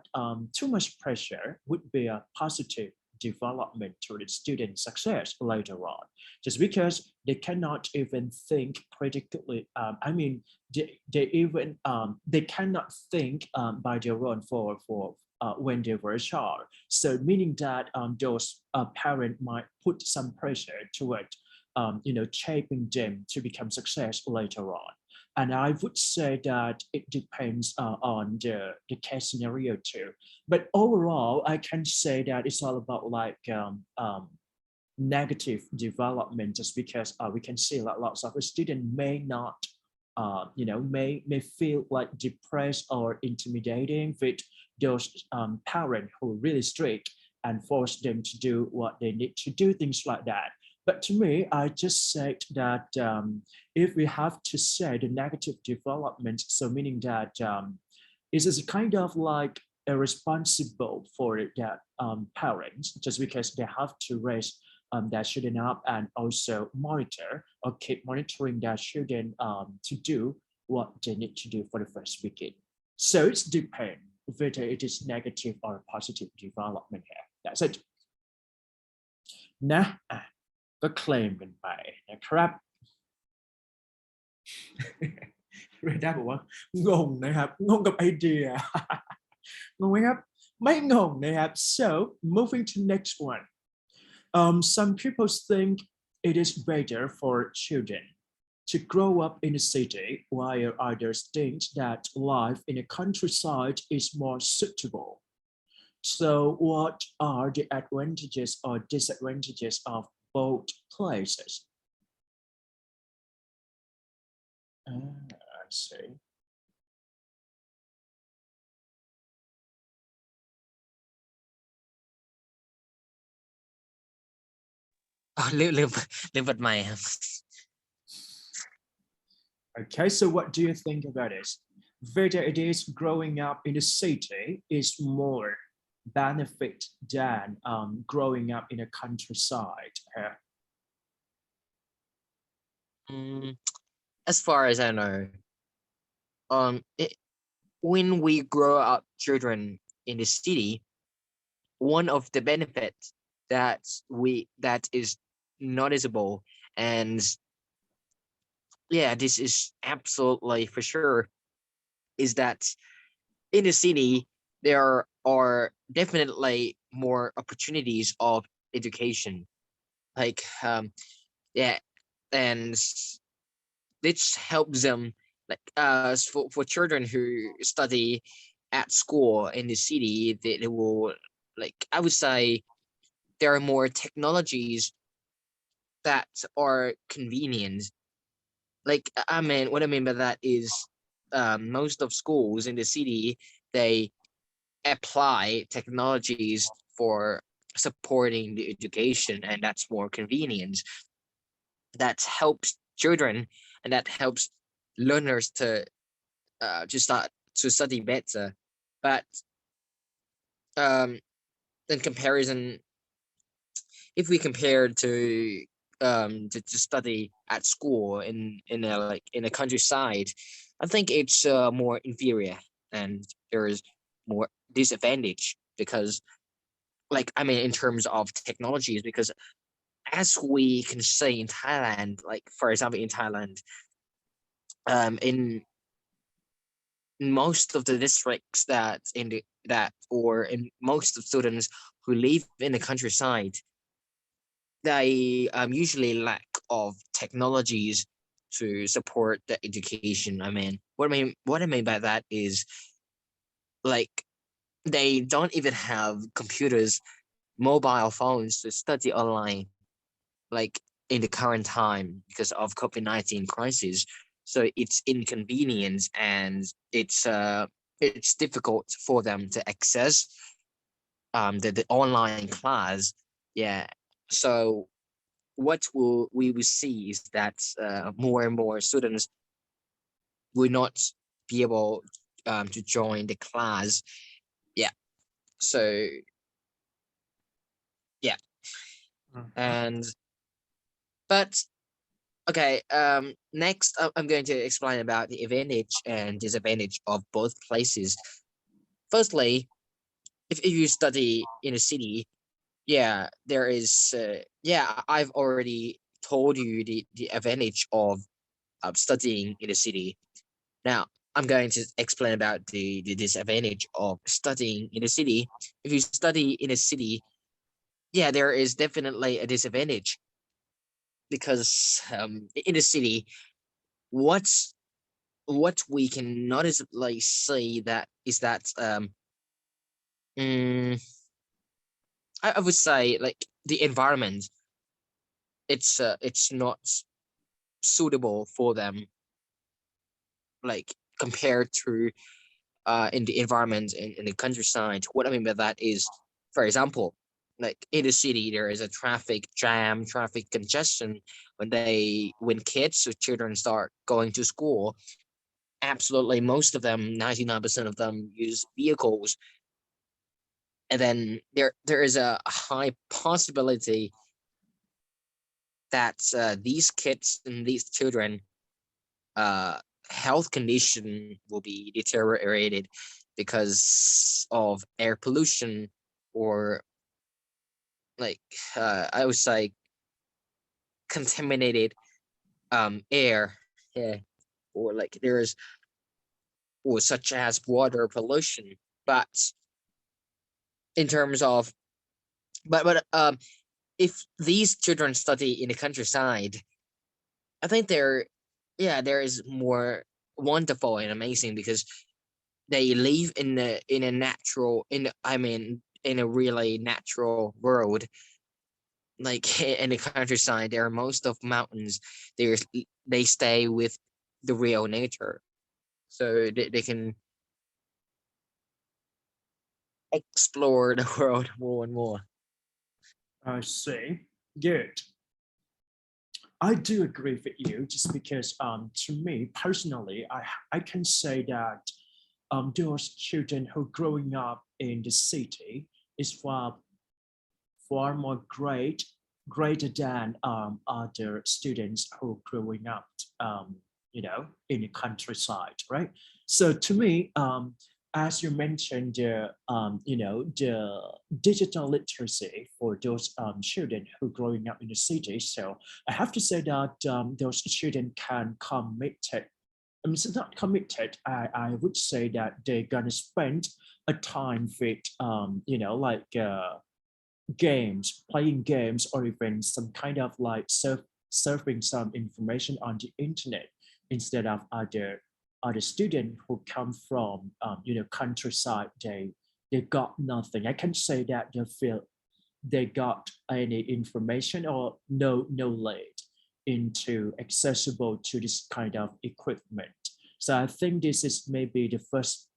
too much pressure would be a positive development to the student success later on, just because they cannot even think critically. I mean, they even they cannot think by their own for when they were a child. So meaning that those parents might put some pressure toward shaping them to become success later on. And I would say that it depends on the case scenario too. But overall, I can say that it's all about like negative development, just because we can see that lots of students may not, may feel like depressed or intimidating with those parents who are really strict and force them to do what they need to do, things like that. But to me, I just said that if we have to say the negative development, so meaning that it is kind of like irresponsible for that parents, just because they have to raise their children up and also monitor or keep monitoring their children to do what they need to do for the first weekend. So it depends whether it is negative or positive development here. That's it. นะก็เคลมกันไปนะครับ เรด้าบอกว่างงนะครับงงกับไอเดีย งงไหมครับไม่งงนะครับ so moving to next one. Some people think it is better for children to grow up in a city, while others think that life in a countryside is more suitable. So what are the advantages or disadvantages of both places? I see. Live with my Okay, so what do you think about it? Whether it is growing up in the city is more benefit than growing up in a countryside? As far as I know, when we grow up children in the city, one of the benefits that is noticeable, and yeah, this is absolutely for sure, is that in the city there are definitely more opportunities of education, like yeah, and this helps them, like for children who study at school in the city, they will, like, I would say there are more technologies that are convenient. Like, I mean, what I mean by that is most of schools in the city, they apply technologies for supporting the education, and that's more convenient. That helps children, and that helps learners to start to study better. But in comparison, if we compare to study at school in a countryside, I think it's more inferior, and there is more disadvantage, because, like, I mean, in terms of technologies, because as we can say in Thailand, like, for example, in Thailand, in most of the districts or in most of students who live in the countryside, they usually lack of technologies to support the education. I mean, what I mean by that is, like, they don't even have computers, mobile phones to study online, like, in the current time because of COVID-19 crisis. So it's inconvenient, and it's difficult for them to access the online class. Yeah. So what we will see is that more and more students will not be able to join the class. Yeah. So yeah. And but Okay. Next, I'm going to explain about the advantage and disadvantage of both places. Firstly, if you study in a city, yeah, there is. Yeah, I've already told you the advantage of studying in a city. Now, I'm going to explain about the disadvantage of studying in a city. If you study in a city, yeah, there is definitely a disadvantage because in the city, what's what we can noticeably see that is that mm, I would say like the environment, it's not suitable for them, like compared to in the environment in the countryside. What I mean by that is, for example, like in the city, there is a traffic jam, traffic congestion when kids or children start going to school. Absolutely, most of them, 99% of them, use vehicles, and then there is a high possibility that these kids and these children uh health condition will be deteriorated because of air pollution, or like I would say contaminated air, yeah, or like there's or such as water pollution. But in terms of but if these children study in the countryside, I think there is more wonderful and amazing because they live in a natural in I mean in a really natural world. Like in the countryside, there are most of mountains. There's they stay with the real nature, so they can explore the world more and more. I see. Good. I do agree with you, just because to me personally, I can say that those children who growing up in the city is far more greater than other students who growing up in the countryside, right? So to me, as you mentioned, the digital literacy for those children who growing up in the city. So I have to say that those children can committed. I mean, it's not committed. I would say that they're gonna spend a time with games, playing games, or even some kind of like surfing some information on the internet, instead of other students who come from countryside. They got nothing. I can say that they feel they got any information or no knowledge into accessible to this kind of equipment. So I think this is maybe the first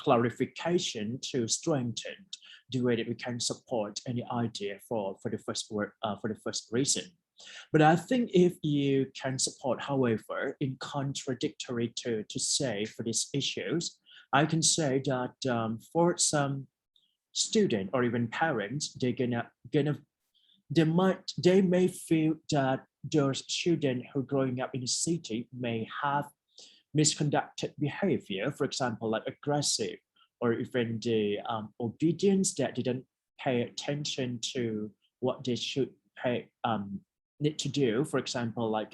clarification to strengthen the way that we can support any idea for the first word for the first reason. But I think if you can support, however, in contradictory to say for these issues, I can say that for some student or even parents, they may feel that those children who are growing up in the city may have misconducted behavior, for example, like aggressive, or even the obedience that didn't pay attention to what they should need to do. For example, like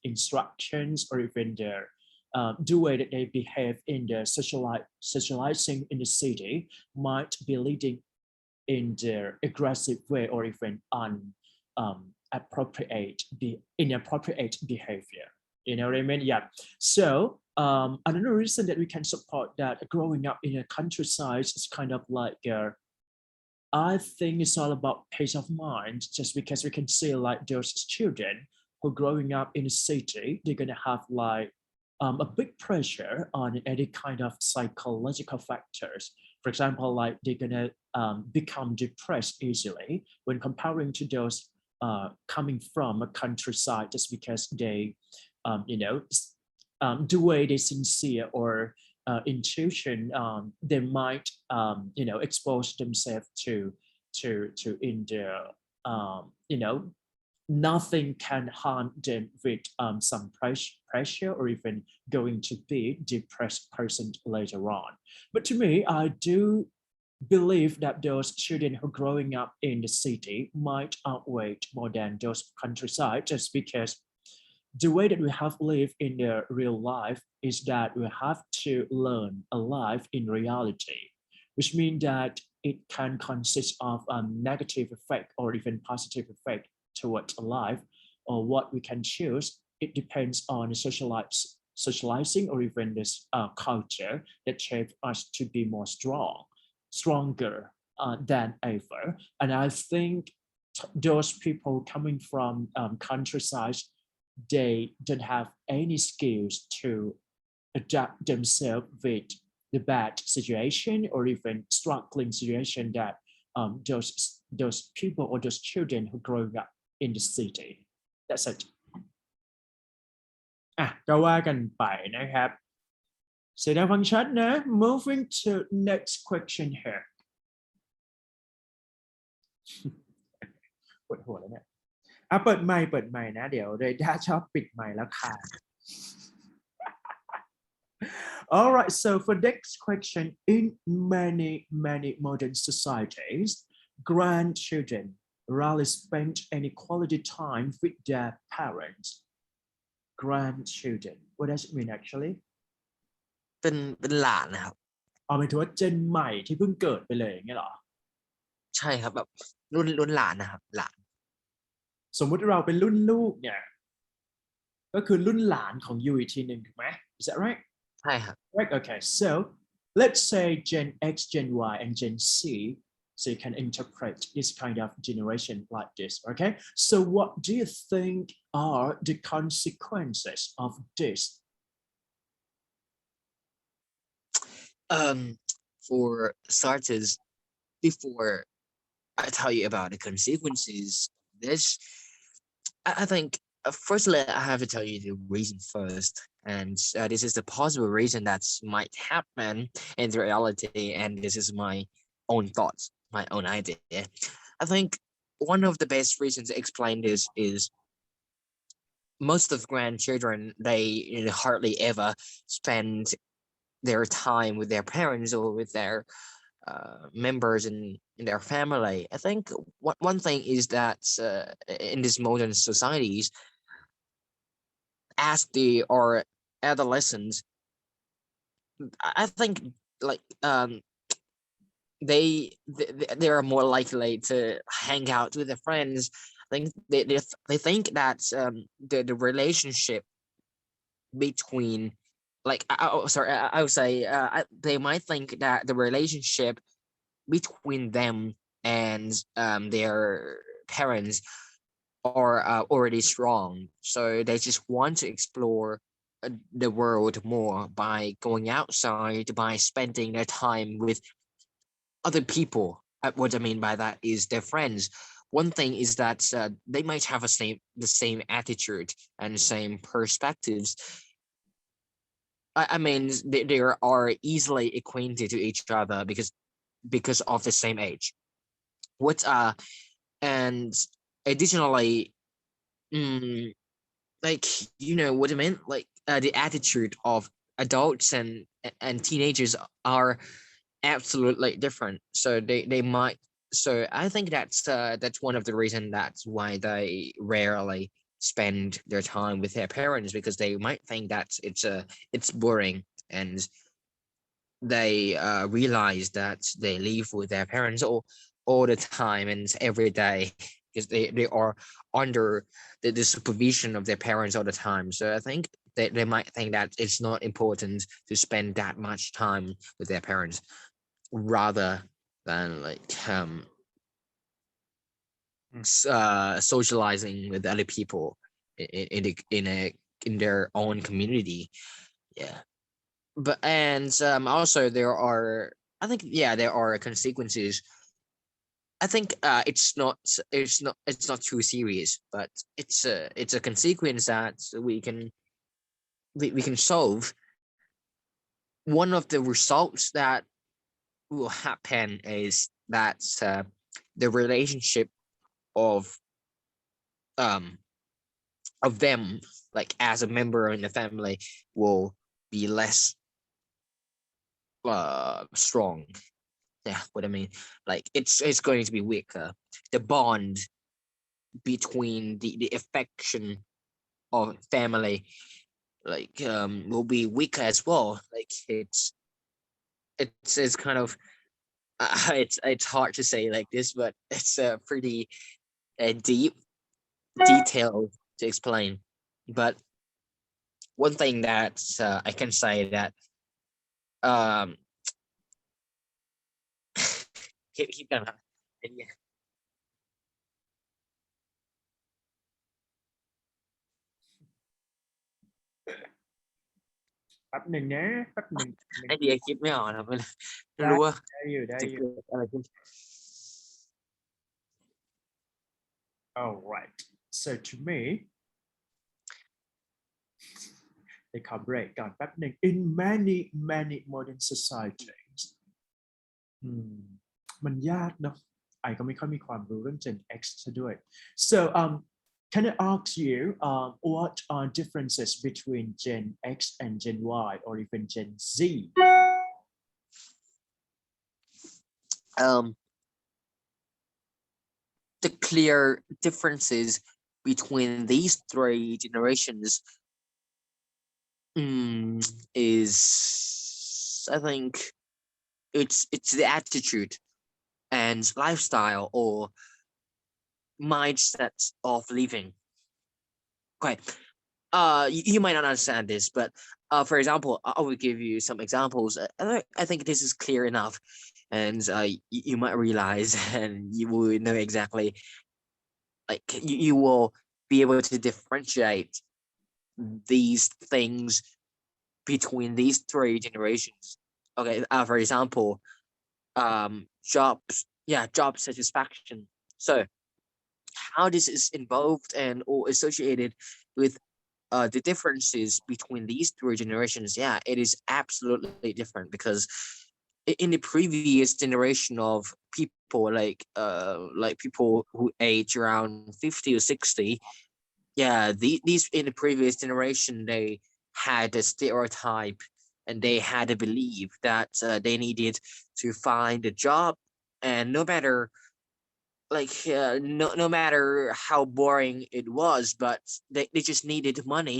instructions, or even the way that they behave in the socializing in the city might be leading in their aggressive way, or even inappropriate behavior. You know what I mean? Yeah. So another reason that we can support that growing up in a countryside is kind of like I think it's all about peace of mind, just because we can see like those children who are growing up in a city, they're gonna have like a big pressure on any kind of psychological factors. For example, like they're gonna become depressed easily when comparing to those coming from a countryside, just because they, the way they sincere or intuition, they might, expose themselves to in the, nothing can harm them with some pressure or even going to be depressed person later on. But to me, I do believe that those children who are growing up in the city might outweigh more than those countryside, just because the way that we have lived in the real life is that we have to learn a life in reality, which means that it can consist of a negative effect or even positive effect towards a life, or what we can choose. It depends on the socializing or even this culture that shapes us to be more stronger than ever. And I think those people coming from countryside, they don't have any skills to adapt themselves with the bad situation or even struggling situation that those people or those children who growing up in the city. That's it. ก็ว่ากันไปนะครับเสียงดังฟังชัดนะ moving to next question here ปวดหัวแล้วเนี่ยเปิดไมค์นะเดี๋ยวเรด้าชอบปิดไมค์แล้วค่ะ All right, so for next question, in many modern societies, grandchildren rarely spend any quality time with their parents. Grandchildren, what does it mean actually? เป็นหลานนะครับ หมายถึงว่าเจนใหม่ที่เพิ่งเกิดไปเลยอย่างเงี้ยเหรอ ใช่ครับแบบรุ่นหลานนะครับหลาน สมมุติเราเป็นรุ่นลูกเนี่ยก็คือรุ่นหลานของยูอีกทีหนึ่งถูกไหม Is that right? ใช่ครับ Right. Okay. So let's say Gen X, Gen Y, and Gen C. So you can interpret this kind of generation like this. Okay. So what do you think are the consequences of this? For starters, before I tell you about the consequences of this, I think firstly I have to tell you the reason first, and this is the possible reason that might happen in reality, and this is my own thoughts, my own idea. I think one of the best reasons to explain this is most of grandchildren, they hardly ever spend their time with their parents or with their members in their family. I think one thing is that in these modern societies, as they are adolescents, I think like they are more likely to hang out with their friends. I think they think that the relationship between I would say they might think that the relationship between them and their parents are already strong, so they just want to explore the world more by going outside, by spending their time with other people. What I mean by that is their friends. One thing is that they might have the same attitude and the same perspectives. I mean, they are easily acquainted to each other because of the same age. And additionally, like what I mean, like the attitude of adults and teenagers are absolutely different. So they might. So I think that's one of the reasons that's why they rarely spend their time with their parents, because they might think that it's boring, and they realize that they live with their parents all the time and every day, because they are under the supervision of their parents all the time. So I think they might think that it's not important to spend that much time with their parents, rather than like socializing with other people in their own community. Yeah. But and also there are consequences. I think it's not too serious, but it's a consequence that we can solve. One of the results that will happen is that the relationship of of them, like as a member in the family, will be less strong. Yeah, what I mean, like it's going to be weaker. The bond between the affection of family, like will be weaker as well. Like it's kind of it's hard to say like this, but it's pretty deep detailed to explain. But one thing that I can say that um keep going. Yeah. แป๊บหนึ่งนะแป๊บหนึ่ง ไอเดียคิดไม่ออกนะไม่ได้ รู้ว่า ได้อยู่ได้ จะ อยู่ เกิดอะไรขึ้น all right so to me เดี๋ยวขอเบรกก่อนแป๊บหนึ่ง in many modern societies มันยากเนาะไอก็ไม่ค่อยมีความรู้เรื่อง Gen X ซะด้วย so can I ask you what are differences between Gen X and Gen Y or even Gen Z the clear differences between these three generations is, I think, it's the attitude and lifestyle or mindset of living. Okay, you might not understand this, but for example, I will give you some examples. I think this is clear enough, and you might realize, and you will know exactly. Like you will be able to differentiate these things between these three generations. Okay, for example, job satisfaction. So how this is involved and or associated with the differences between these three generations, yeah, it is absolutely different because in the previous generation of people, like people who age around 50 or 60, yeah, these in the previous generation, they had a stereotype and they had a belief that they needed to find a job, and no matter no matter how boring it was, but they just needed money.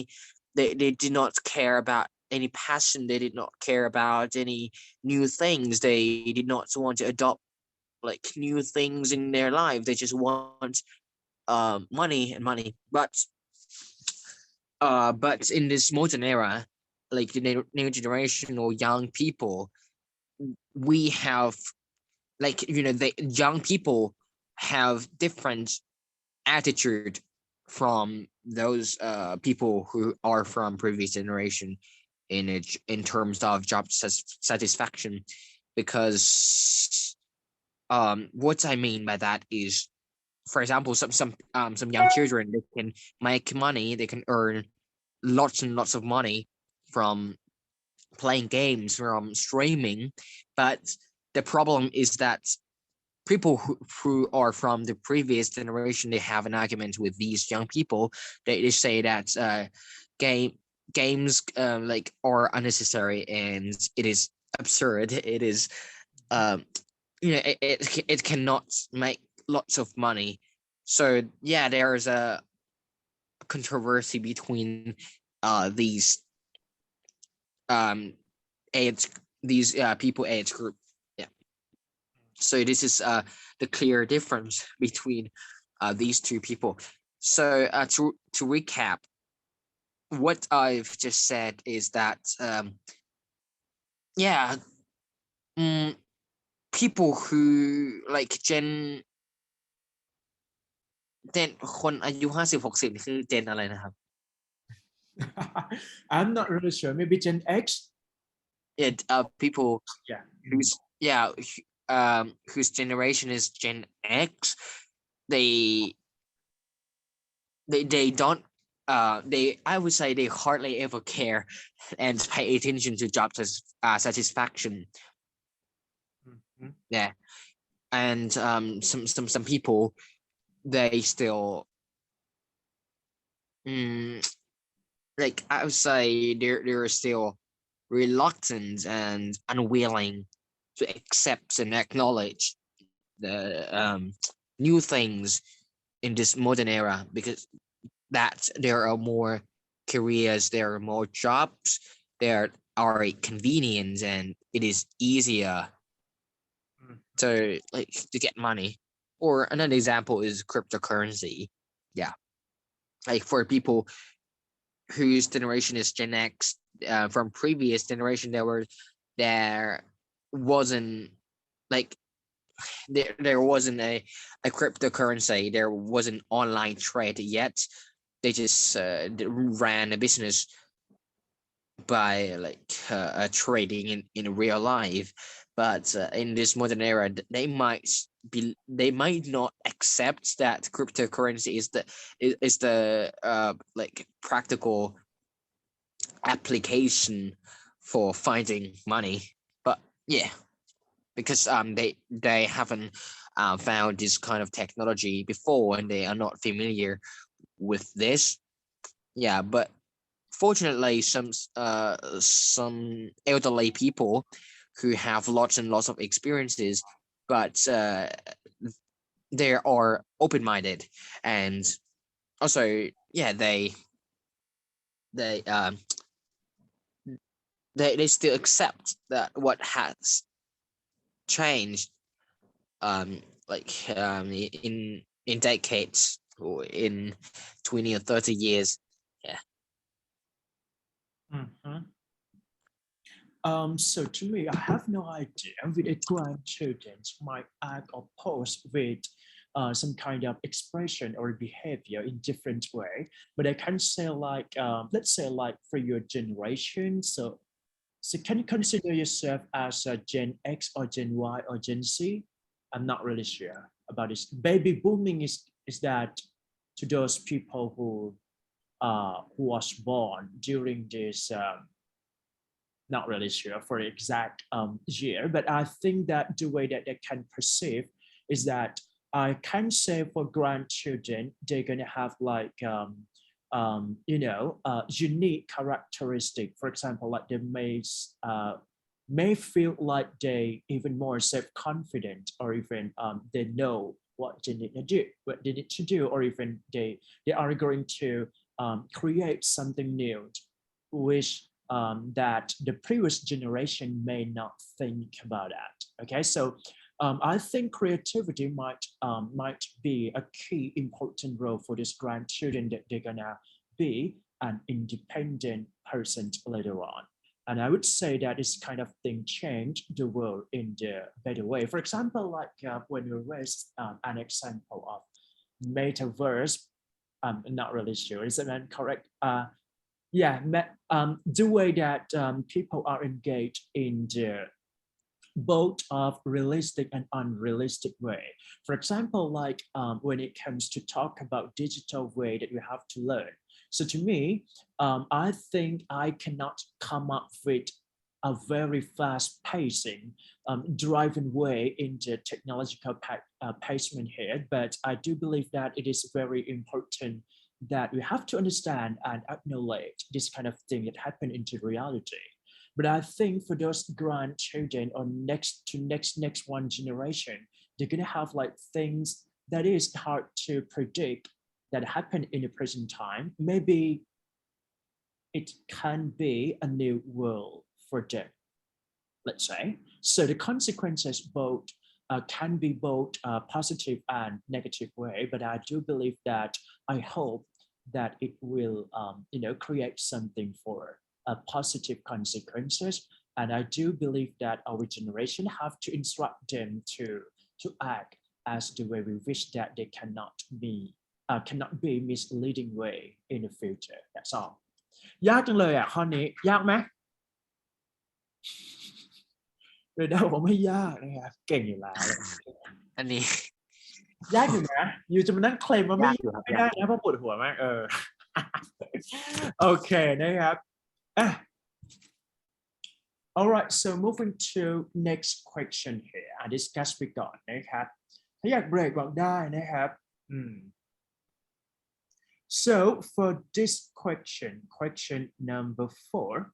They did not care about any passion. They did not care about any new things. They did not want to adopt like new things in their life. They just want money and money. But in this modern era, like the new generation or young people, we have the young people have different attitude from those people who are from previous generation in terms of job satisfaction, because what I mean by that is, for example, some young children, they can make money, they can earn lots and lots of money from playing games, from streaming, but the problem is that people who are from the previous generation, they have an argument with these young people. They say that games like are unnecessary and it is absurd. It is it cannot make lots of money. So yeah, there is a controversy between these age people age group. Yeah, so this is the clear difference between these two people. So to recap, what I've just said is that people who like Gen คนอายุ50-60นี่คือเจนอะไรนะครับ I'm not really sure. Maybe Gen X. People Yeah. whose generation is Gen X. They don't I would say they hardly ever care and pay attention to job satisfaction. Mhm. Yeah, and some people, they still like I would say there are still reluctant and unwilling to accept and acknowledge the new things in this modern era, because that there are more careers, there are more jobs, there are convenience, and it is easier to get money. Or another example is cryptocurrency. Yeah, like for people whose generation is Gen X, from previous generation, there wasn't like there wasn't a cryptocurrency, there wasn't online trade yet. They just ran a business by trading in real life. But in this modern era, they might not accept that cryptocurrency is the practical application for finding money. But yeah, because they haven't found this kind of technology before, and they are not familiar with this. Yeah, but fortunately, some elderly people who have lots and lots of experiences, but they are open-minded, and also they still accept that what has changed in decades or in 20 or 30 years. Yeah. So to me, I have no idea with a grandchildren might act or pose with some kind of expression or behavior in different way, but I can say let's say for your generation. So can you consider yourself as a Gen X or Gen Y or Gen Z? I'm not really sure about this. Baby booming is that to those people who was born during this not really sure for the exact year, but I think that the way that they can perceive is that I can say for grandchildren, they're going to have unique characteristic. For example, like they may feel like they even more self-confident, or even they know what they need to do, or even they are going to create something new, which that the previous generation may not think about that. Okay, so I think creativity might be a key important role for these grandchildren, that they're gonna be an independent person later on. And I would say that this kind of thing changed the world in the better way. For example, when we raised an example of metaverse, I'm not really sure, is that correct? The way that people are engaged in the both of realistic and unrealistic way. For example, when it comes to talk about digital way that you have to learn. So to me, I think I cannot come up with a very fast pacing, driving way in the technological pacement here, but I do believe that it is very important that we have to understand and acknowledge this kind of thing that happened into reality. But I think for those grandchildren or next one generation, they're gonna have things that is hard to predict that happen in the present time. Maybe it can be a new world for them, let's say. So the consequences both can be both positive and negative way, but I do believe that I hope that it will create something for positive consequences. And I do believe that our generation have to instruct them to act as the way we wish, that they cannot be misleading way in the future. That's all. ยากจังเลยอ่ะข้อนี้ยากไหมเรด้าผมไม่ยากนะครับเก่งอยู่แล้ว อันนี้ ยากอยู่นะอยู่จะมานั่งเคลมว่าไม่ ยากอยู่ครับ ไม่ได้นะเพราะปวดหัวมากโอเคนะครับAlright, so moving to next question here. I discuss ไปก่อนนะครับถ้าอยากเบรกบอกได้นะครับ So for this question number 4,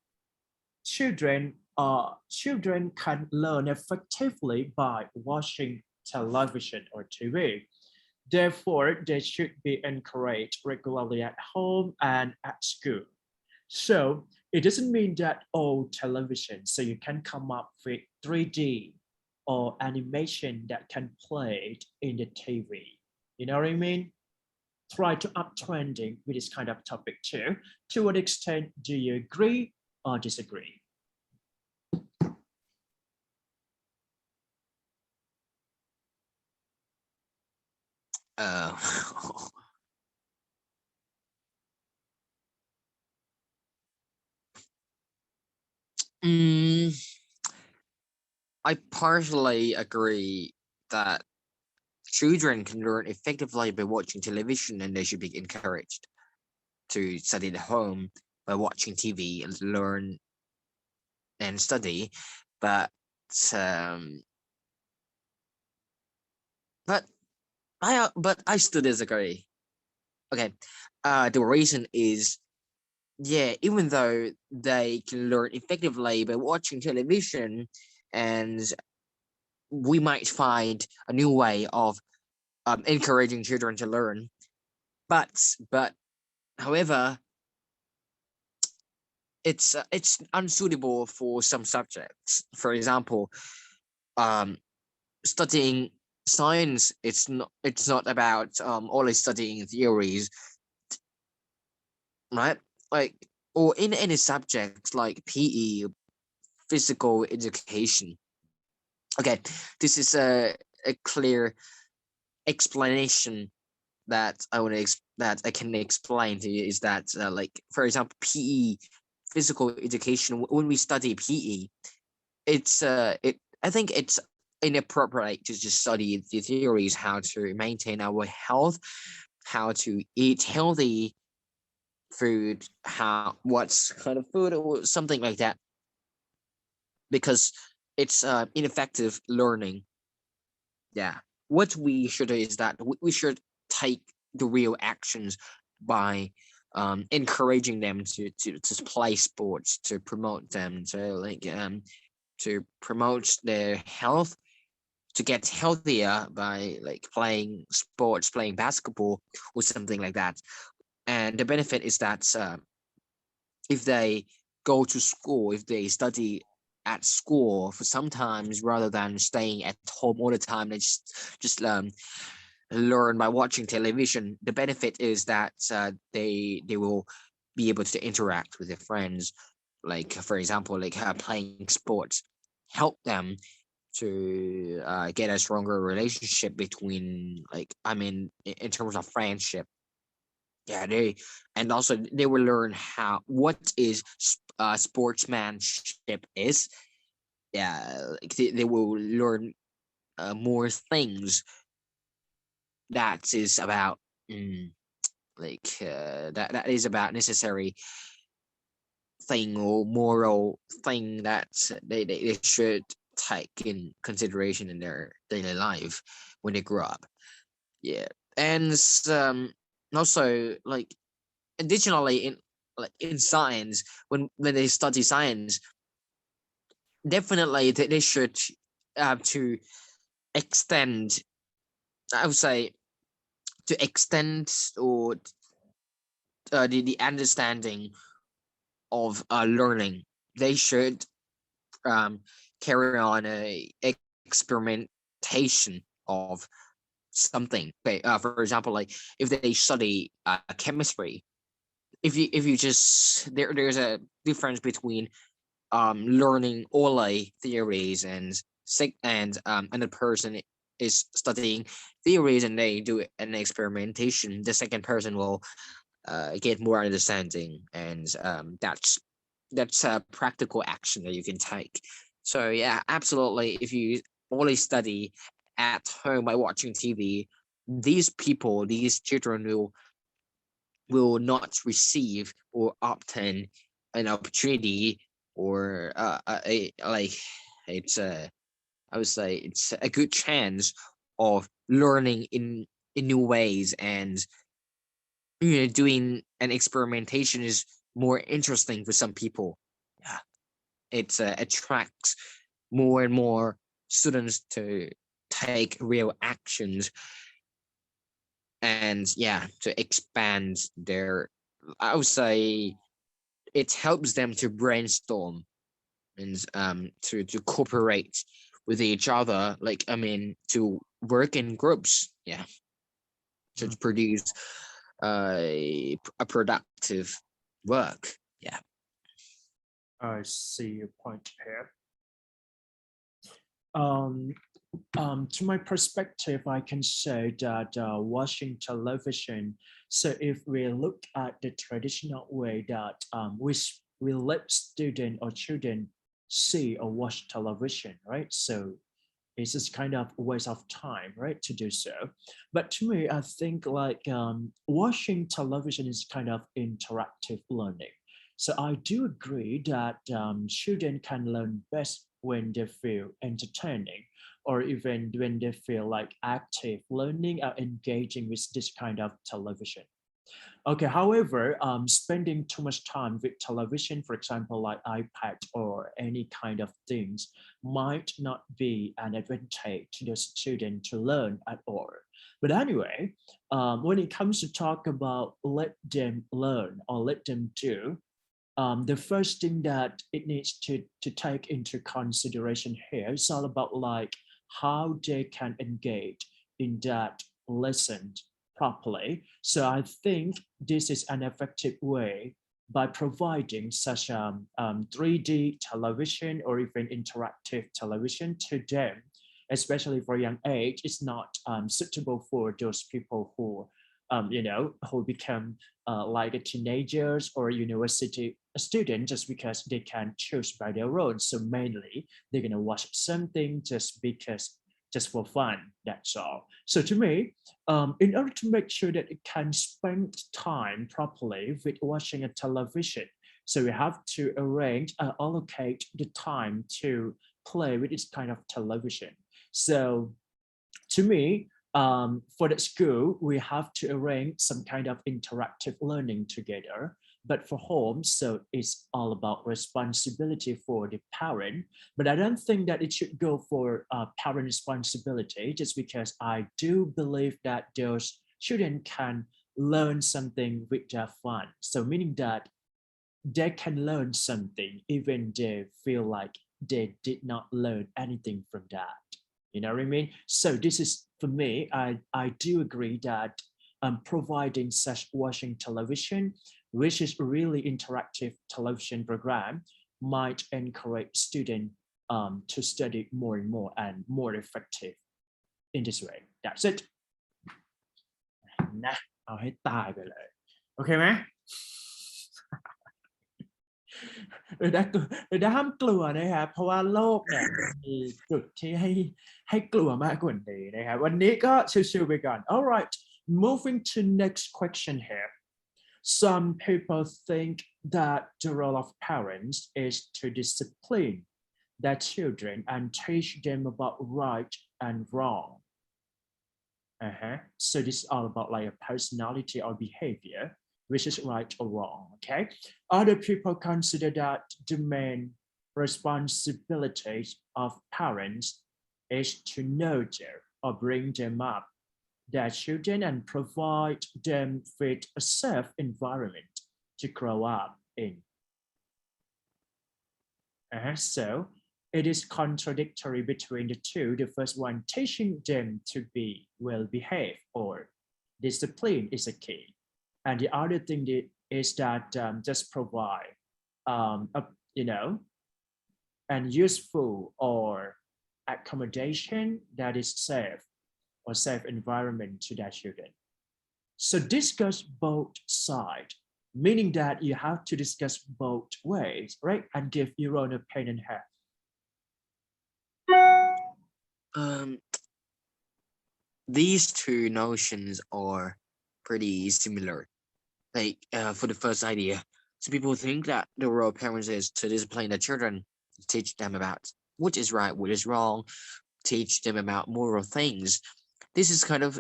children can learn effectively by watching television or TV. Therefore, they should be encouraged regularly at home and at school. So it doesn't mean that all television, so you can come up with 3D or animation that can play it in the TV. You know what I mean? Try to up trending with this kind of topic too. To what extent do you agree or disagree? Uh, mm, I partially agree that children can learn effectively by watching television, and they should be encouraged to study at home by watching TV and learn and study. But um, but I still disagree. Okay, the reason is, yeah, even though they can learn effectively by watching television, and we might find a new way of encouraging children to learn, but however, it's unsuitable for some subjects. For example, um, studying science, it's not about only studying theories, right? Like, or in any subjects like PE, physical education. Okay, this is a clear explanation that that I can explain to you, is that like, for example, PE, physical education. When we study PE, it's I think it's inappropriate to just study the theories, how to maintain our health, how to eat healthy food, what's kind of food or something like that, because it's ineffective learning. Yeah, what we should do is that we should take the real actions by encouraging them to play sports, to promote them, to promote their health, to get healthier by like playing sports, playing basketball or something like that. And the benefit is that if they go to school, if they study at school for sometimes, rather than staying at home all the time, they just learn by watching television. The benefit is that they will be able to interact with their friends, like, for example, like playing sports, help them to get a stronger relationship between, like, I mean, in terms of friendship. Yeah, and also they will learn what is sportsmanship is. Yeah, like they will learn more things that is about that is about necessary thing or moral thing that they should take in consideration in their daily life when they grow up. Yeah, and also, like, additionally, in science, when they study science, definitely they should to extend, I would say, to extend or the understanding of learning. They should carry on a experimentation of something. Okay, for example, like if they study chemistry, if you just there's a difference between learning only theories and another person is studying theories and they do an experimentation. The second person will get more understanding, and that's a practical action that you can take. So yeah, absolutely, if you only study at home by watching TV, these children will not receive or obtain an opportunity, or like, it's a I would say it's a good chance of learning in new ways, and doing an experimentation is more interesting for some people. Yeah, it attracts more and more students to take real actions, and yeah, to expand their, I would say it helps them to brainstorm and to cooperate with each other, like to work in groups, yeah, to produce a productive work. Yeah. I see your point here. To my perspective, I can say that watching television, so if we look at the traditional way that we let students or children see or watch television, right? So it's just kind of a waste of time, right, to do so. But to me, I think like watching television is kind of interactive learning. So I do agree that children can learn best when they feel entertaining, or even when they feel like active learning or engaging with this kind of television. Okay, however, spending too much time with television, for example, like iPad or any kind of things, might not be an advantage to the student to learn at all. But anyway, when it comes to talk about let them learn or let them do, the first thing that it needs to take into consideration here is all about like how they can engage in that lesson properly. So I think this is an effective way by providing such 3D television or even interactive television to them, especially for young age. It's not suitable for those people who, who become like a teenagers or university student just because they can choose by their own. So mainly they're gonna watch something just for fun. That's all. So to me, in order to make sure that it can spend time properly with watching a television, so we have to allocate the time to play with this kind of television. So to me, for the school, we have to arrange some kind of interactive learning together. But for home, so it's all about responsibility for the parent. But I don't think that it should go for parent responsibility, just because I do believe that those children can learn something with their fun. So meaning that they can learn something even they feel like they did not learn anything from that. You know what I mean? So this is, for me, I do agree that providing such watching television, which is really interactive television program, might encourage students to study more and more and more effective in this way. That's it. นะเอาให้ตายไปเลยโอเคไหม เราได้ห้ามกลัวนะครับเพราะว่าโลกเนี่ยมีจุดที่ให้กลัวมากกว่านี้นะครับวันนี้ก็ชิวๆไปก่อน All right, moving to next question here. Some people think that the role of parents is to discipline their children and teach them about right and wrong. So this is all about like a personality or behavior, which is right or wrong, okay? Other people consider that the main responsibilities of parents is to nurture or bring them up their children and provide them with a safe environment to grow up in. So it is contradictory between the two. The first one, teaching them to be well-behaved or discipline is a key. And the other thing is that just provide, an useful or accommodation that is safe or safe environment to their children. So discuss both sides, meaning that you have to discuss both ways, right? And give your own opinion here. These two notions are pretty similar. Like for the first idea, so people think that the role of parents is to discipline their children, teach them about what is right, what is wrong, teach them about moral things. this is kind of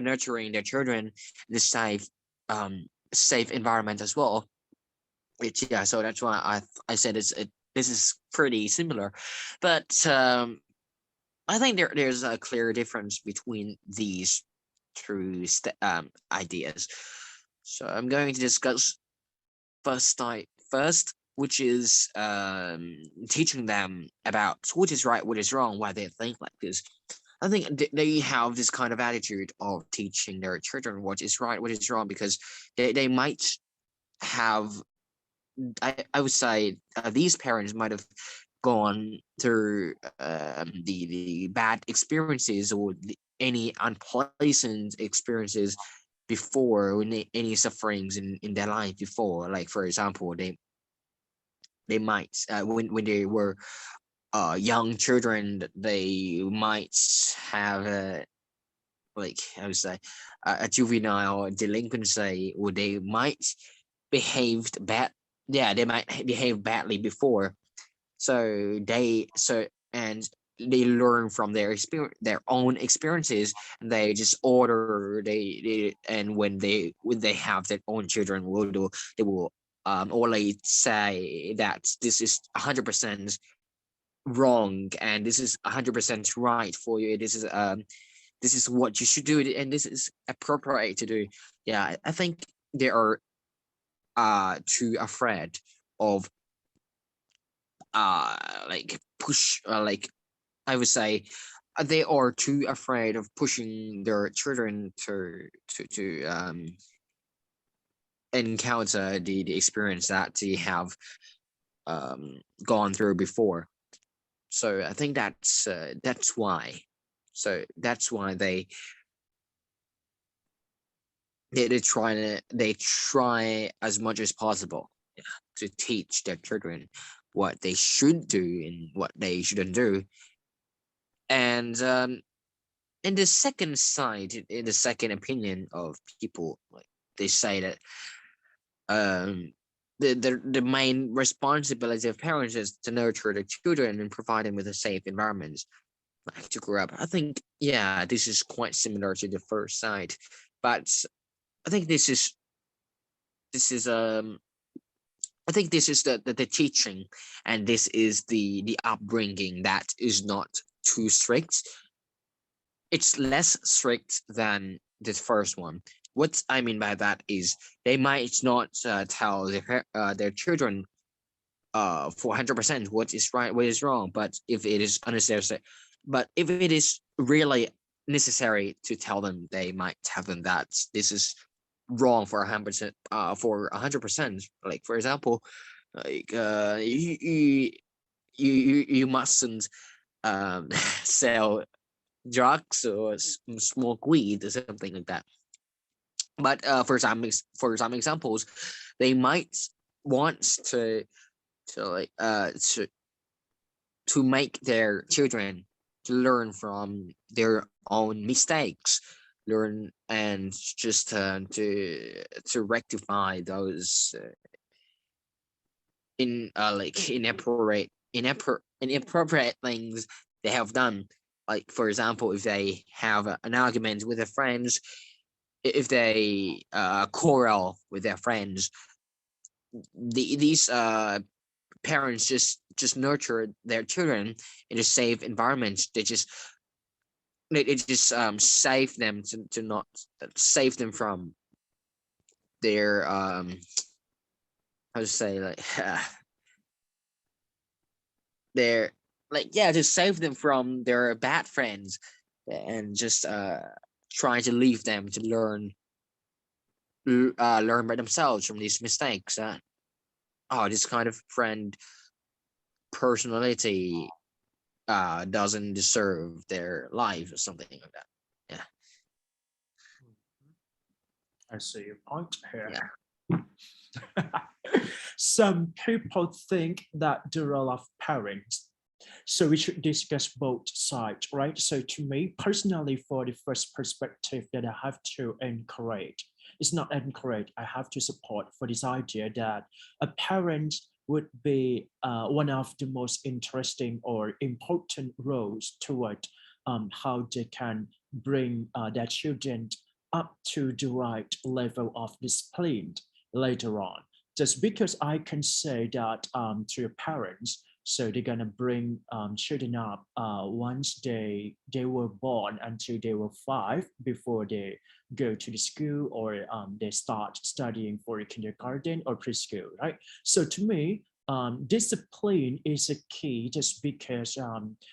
nurturing their children in the safe environment as well. Which, yeah, so that's why I said this is pretty similar, but I think there's a clear difference between these two ideas. So I'm going to discuss first, which is teaching them about what is right, what is wrong, why they think like this. I think they have this kind of attitude of teaching their children what is right, what is wrong, because they might have, I would say, these parents might have gone through the bad experiences or any unpleasant experiences before, or any sufferings in their life before. Like, for example, they might when they were young children, they might have like, I would say, a juvenile delinquency, or they might behaved bad. Yeah, they might behave badly before. So and they learn from their own experiences, and they just order they and when they have their own children, they will only say that this is 100% wrong and this is 100% right for you. This is what you should do, and this is appropriate to do. Yeah, I think they are too afraid of like push like, I would say, they are too afraid of pushing their children to encounter the experience that they have gone through before. So I think that's why. So that's why they try as much as possible, yeah, to teach their children what they should do and what they shouldn't do. And in the second side, in the second opinion of people, like, they say that the main responsibility of parents is to nurture the children and provide them with a safe environment, like, to grow up. I think, yeah, this is quite similar to the first side, but I think this is I think this is the teaching, and this is the upbringing that is not too strict. It's less strict than the first one. What I mean by that is they might not tell their children for 100% what is right, what is wrong, but if it is unnecessary, but if it is really necessary to tell them, they might tell them that this is wrong for 100%, for 100%. Like, for example, like you mustn't sell drugs or smoke weed or something like that. But for some examples, they might want to like to make their children to learn from their own mistakes, learn and just to rectify those inappropriate things they have done. Like, for example, if they have an argument with their friends, if they quarrel with their friends, these parents just nurture their children in a safe environment. They just save them to not save them from their how to say, like, their, like, yeah, just save them from their bad friends, and just try to leave them to learn by themselves from these mistakes. This kind of friend personality doesn't deserve their life or something like that. Yeah. I see your point here. Yeah. Some people think that the role of parents, so we should discuss both sides, right? So to me personally, for the first perspective that I have to encourage, it's not encourage, I have to support for this idea that a parent would be one of the most interesting or important roles toward how they can bring their children up to the right level of discipline later on. Just because I can say that to your parents, so they're gonna bring children up once they were born until they were 5 before they go to the school or they start studying for kindergarten or preschool, right? So to me, discipline is a key just because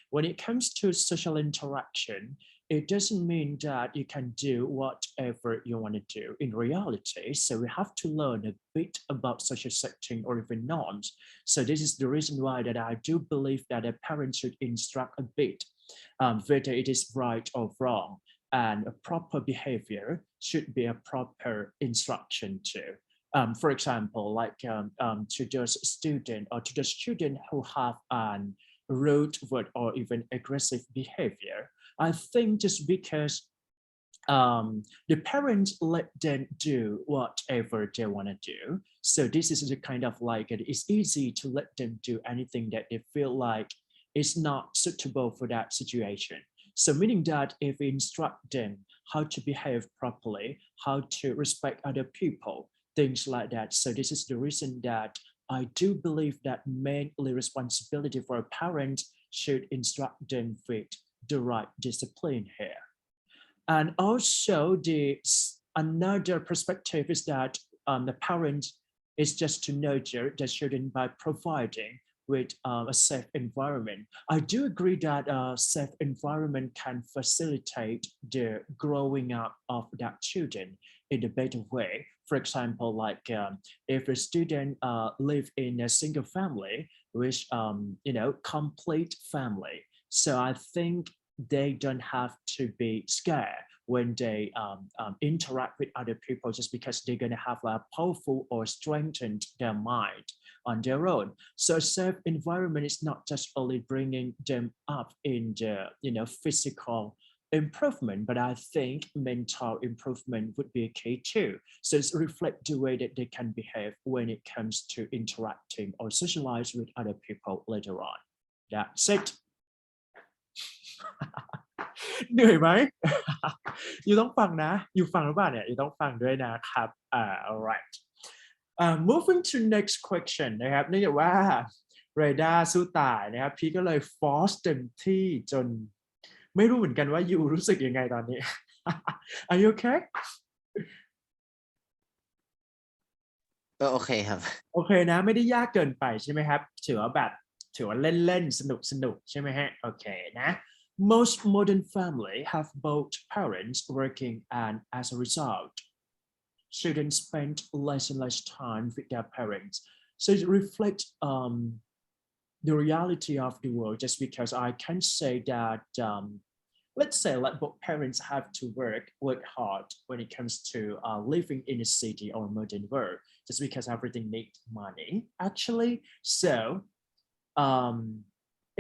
when it comes to social interaction, it doesn't mean that you can do whatever you want to do in reality. So we have to learn a bit about social setting or even norms. So this is the reason why that I do believe that a parent should instruct a bit, whether it is right or wrong, and a proper behavior should be a proper instruction too. For example, like to those students or to the student who have an rude word or even aggressive behavior, I think just because the parents let them do whatever they want to do. So this is the kind of like it's easy to let them do anything that they feel like is not suitable for that situation. So meaning that if we instruct them how to behave properly, how to respect other people, things like that. So this is the reason that I do believe that mainly responsibility for a parent should instruct them with the right discipline here. And also another perspective is that the parent is just to nurture the children by providing with a safe environment. I do agree that a safe environment can facilitate the growing up of that children in a better way. For example, like if a student live in a single family, which complete family. So I think they don't have to be scared when they interact with other people just because they're going to have a powerful or strengthened their mind on their own. So a safe environment is not just only bringing them up in the physical improvement, but I think mental improvement would be a key too. So it's reflect the way that they can behave when it comes to interacting or socialize with other people later on. That's it. เหนื่อยไหม อยู่ต้องฟังนะอยู่ฟังหรือเปล่าเนี่ยอยู่ต้องฟังด้วยนะครับ alright moving to next question นะครับเนื่องจากว่าเรดาร์สู้ตายนะครับพี่ก็เลยฟอร์สเต็มที่จนไม่รู้เหมือนกันว่ายูรู้สึกยังไงตอนนี้ Are you okay ก็โอเคครับ โอเคนะไม่ได้ยากเกินไปใช่ไหมครับถือว่าเล่นๆสนุกใช่ไหมฮะโอเคนะ Most modern families have both parents working and as a result children spend less and less time with their parents. So it reflects the reality of the world just because I can say that let's say like both parents have to work hard when it comes to living in a city or modern world just because everything needs money actually. So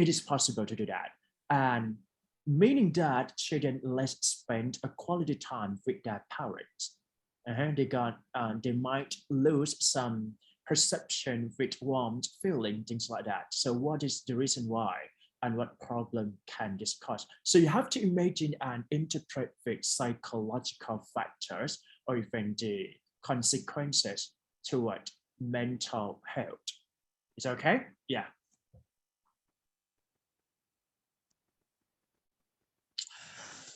it is possible to do that, and meaning that children less spend a quality time with their parents. They might lose some perception with warmth, feeling, things like that. So what is the reason why and what problem can this cause? So you have to imagine and interpret with psychological factors or even the consequences toward mental health. Is that okay? Yeah.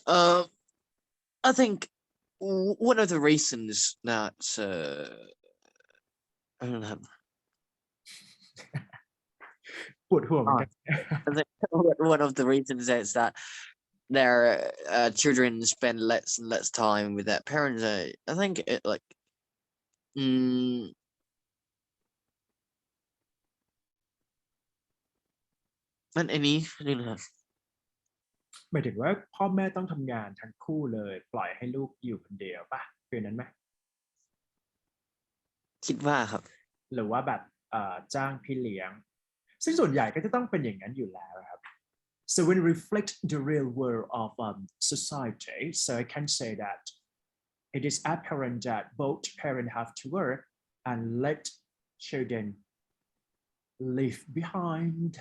I think one of the reasons that I don't know. ปวดหัวเหมือนกัน I think one of the reasons is that their children spend less and less time with their parents. I think it likeมันอันนี้นี่นะครับ หมายถึงว่าพ่อแม่ต้องทำงานทั้งคู่เลยปล่อยให้ลูกอยู่คนเดียวป่ะเป็นนั้นไหม คิดว่าครับ หรือว่าแบบจ้างพี่เลี้ยงซึ่งส่วนใหญ่ก็จะต้องเป็นอย่างนั้นอยู่แล้วครับ so when we reflect the real world of society so I can say that it is apparent that both parents have to work and let children leave behind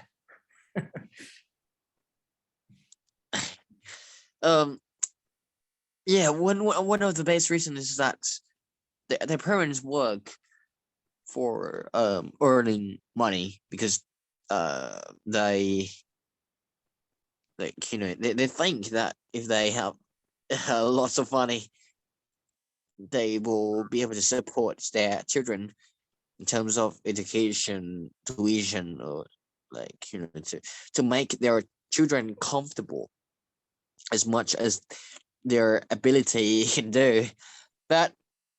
Yeah, one of the best reasons is that their parents work for earning money because they like they think that if they have lots of money they will be able to support their children in terms of education, tuition, or to make their children comfortable as much as their ability can do. But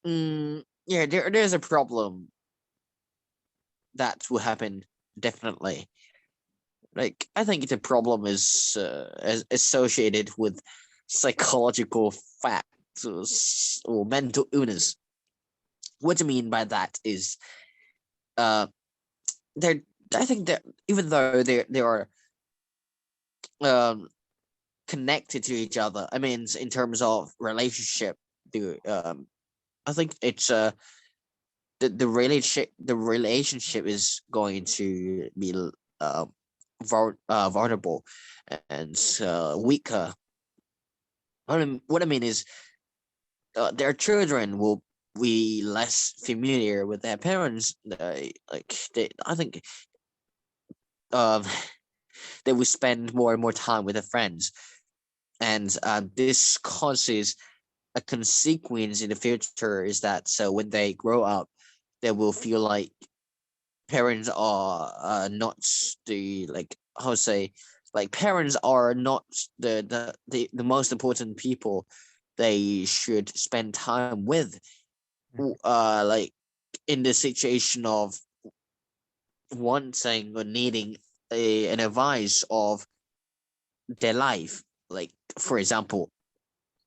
yeah, there's a problem that will happen definitely. Like I think the problem is associated with psychological factors or mental illness. What I mean by that is, uh, they're I think that even though they are um connected to each other, I mean in terms of relationship, I think it's the relationship is going to be uh, vulnerable and weaker. What I mean is their children will be less familiar with their parents. I think um, they will spend more and more time with their friends, and this causes a consequence in the future is that so when they grow up, they will feel like parents are not the like how to say like parents are not the most important people they should spend time with. Like in the situation of wanting or needing an advice of their life. Like for example,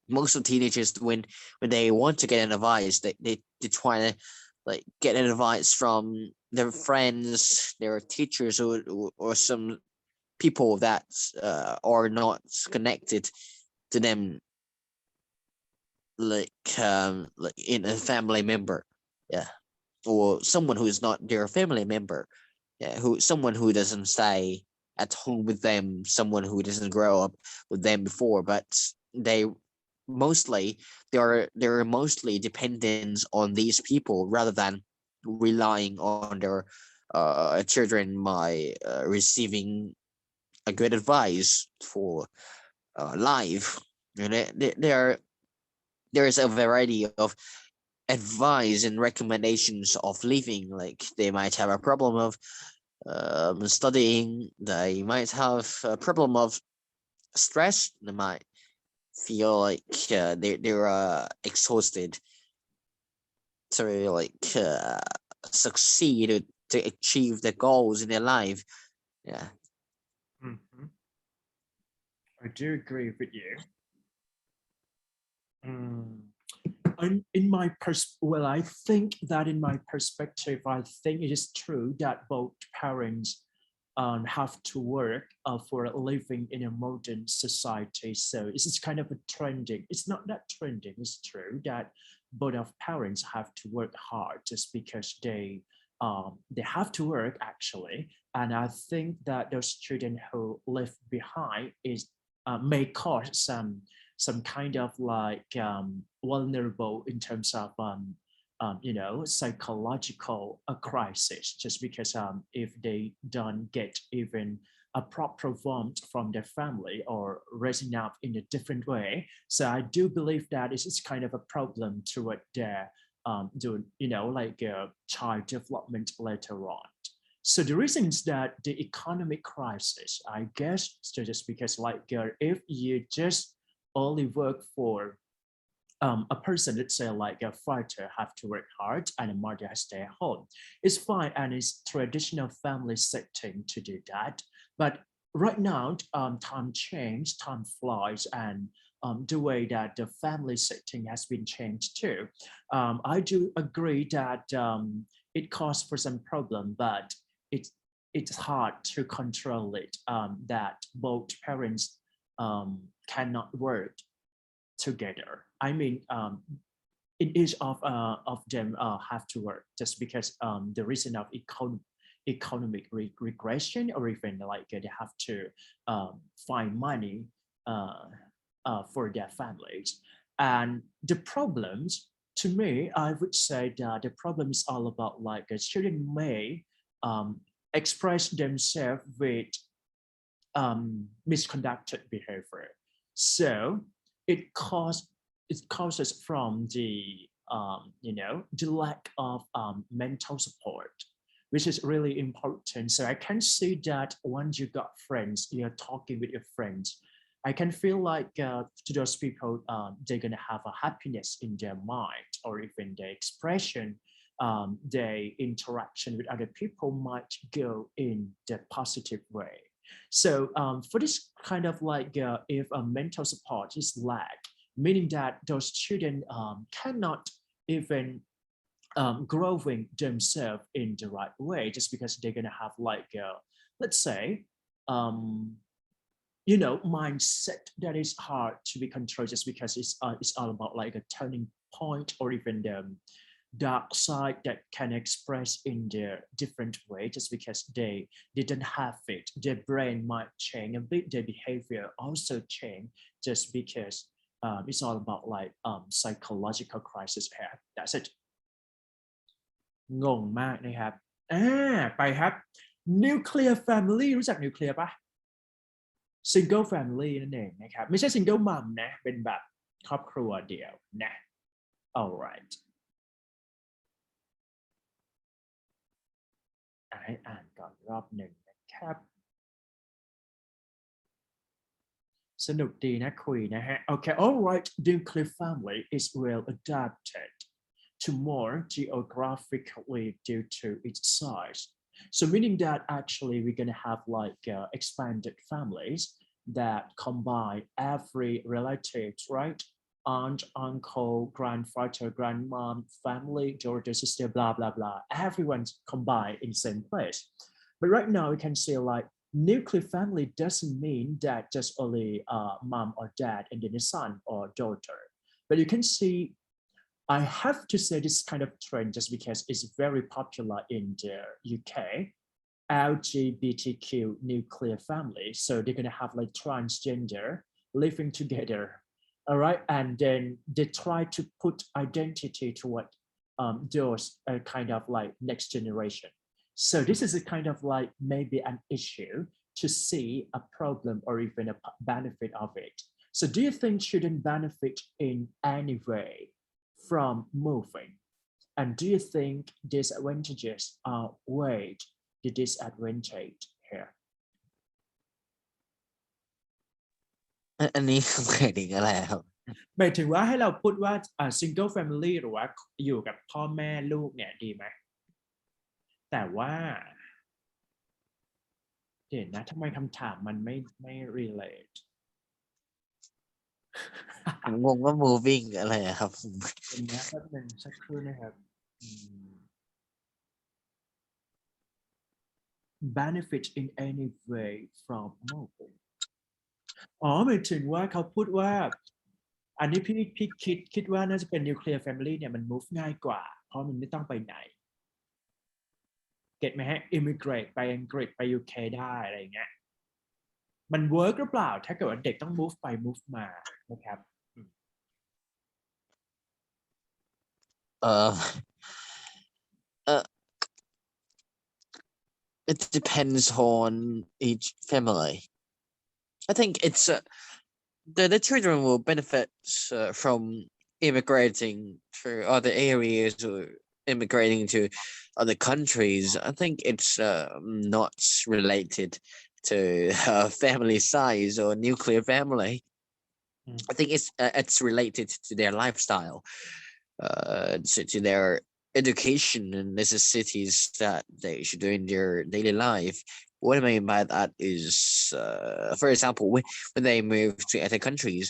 most of teenagers when they want to get an advice, they try to like get an advice from their friends, their teachers, or some people that are not connected to them, like in a family member, yeah, or someone who is not their family member, yeah, someone who doesn't stay at home with them, someone who doesn't grow up with them before, but they mostly they're mostly dependent on these people rather than relying on their children by receiving a good advice for life. And there's a variety of advice and recommendations of living. Like they might have a problem of studying, they might have a problem of stress, they might feel like they're exhausted to succeed to achieve their goals in their life. Yeah. Mhm. I do agree with you. In my I think that in my perspective, I think it is true that both parents have to work for a living in a modern society. So it's kind of a trending. It's not that trending. It's true that both of parents have to work hard just because they have to work actually. And I think that those children who live behind is may cause some kind of like vulnerable in terms of psychological crisis, just because if they don't get even a proper warmth from their family or raising up in a different way. So I do believe that it's kind of a problem toward their child development later on. So the reason is that the economic crisis, I guess, so just because if you just only work for a person, let's say like a fighter, have to work hard and a mother has to stay at home. It's fine and it's traditional family setting to do that. But right now, time changed, time flies, and the way that the family setting has been changed too. I do agree that it caused for some problem, but it's hard to control it. That both parents cannot work together. I mean, each of them have to work just because the reason of economic regression, or even like they have to find money for their families. And the problems, to me, I would say that the problem is all about like children may express themselves with misconducted behavior. So it causes from the the lack of mental support, which is really important. So I can see that once you got friends, you're talking with your friends, I can feel like to those people, they're gonna have a happiness in their mind, or even their expression, their interaction with other people might go in the positive way. So for this kind of like, if a mental support is lacked, meaning that those children cannot even growing themselves in the right way, just because they're gonna have like, let's say, mindset that is hard to be controlled, just because it's all about like a turning point, or even the dark side that can express in their different way, just because they didn't have it. Their brain might change a bit, their behavior also change, just because it's all about like psychological crisis here. That's it. งงมากนะครับไปครับ nuclear family รู้จัก nuclear ปะ single family นั่นเองนะครับไม่ใช่ single mom นะเป็นแบบครอบครัวเดียวนะ alright ให้อ่านก่อนรอบหนึ่งนะครับสนุกดีนะคุยนะฮะ okay alright nuclear family is well adapted to more geographically due to its size. So meaning that actually we're going to have like expanded families that combine every relative, right? Aunt, uncle, grandfather, grandmom, family, daughter, sister, blah, blah, blah. Everyone's combined in the same place. But right now we can say like nuclear family doesn't mean that just only mom or dad and then a son or daughter. But you can see I have to say this kind of trend just because it's very popular in the UK, LGBTQ nuclear family. So they're going to have like transgender living together. All right. And then they try to put identity to what those kind of like next generation. So this is a kind of like maybe an issue to see a problem or even a benefit of it. So do you think children benefit in any way from moving? And do you think disadvantages outweigh the disadvantage here? อันนี้หมายถึงอะไรครับ หมายถึงว่าให้เราพูดว่าsingle family หรือว่าอยู่กับพ่อแม่ลูกเนี่ยดีไหมแต่ว่าเดี๋ยวนะทำไมคำถามมันไม่ relate ผมงงว่า moving อะไรอะครับ เดี๋ยวนะแป๊บนึงสักครู่นะครับ benefit in any way from moving อ๋อหมายถึงว่าเขาพูดว่าอันนี้พี่คิดว่าน่าจะเป็น nuclear family เนี่ยมัน move ง่ายกว่าเพราะมันไม่ต้องไปไหนเก็ตไหมฮะ immigrate ไปอังกฤษไป UK ได้อะไรอย่างเงี้ยมัน work หรือเปล่าถ้าเกิดว่าเด็กต้อง move ไป move มานะครับ it depends on each family. I think it's the children will benefit from immigrating to other areas or immigrating to other countries. I think it's not related to family size or nuclear family. I think it's related to their lifestyle, to their education and necessities that they should do in their daily life. What I mean by that is, for example, when they move to other countries,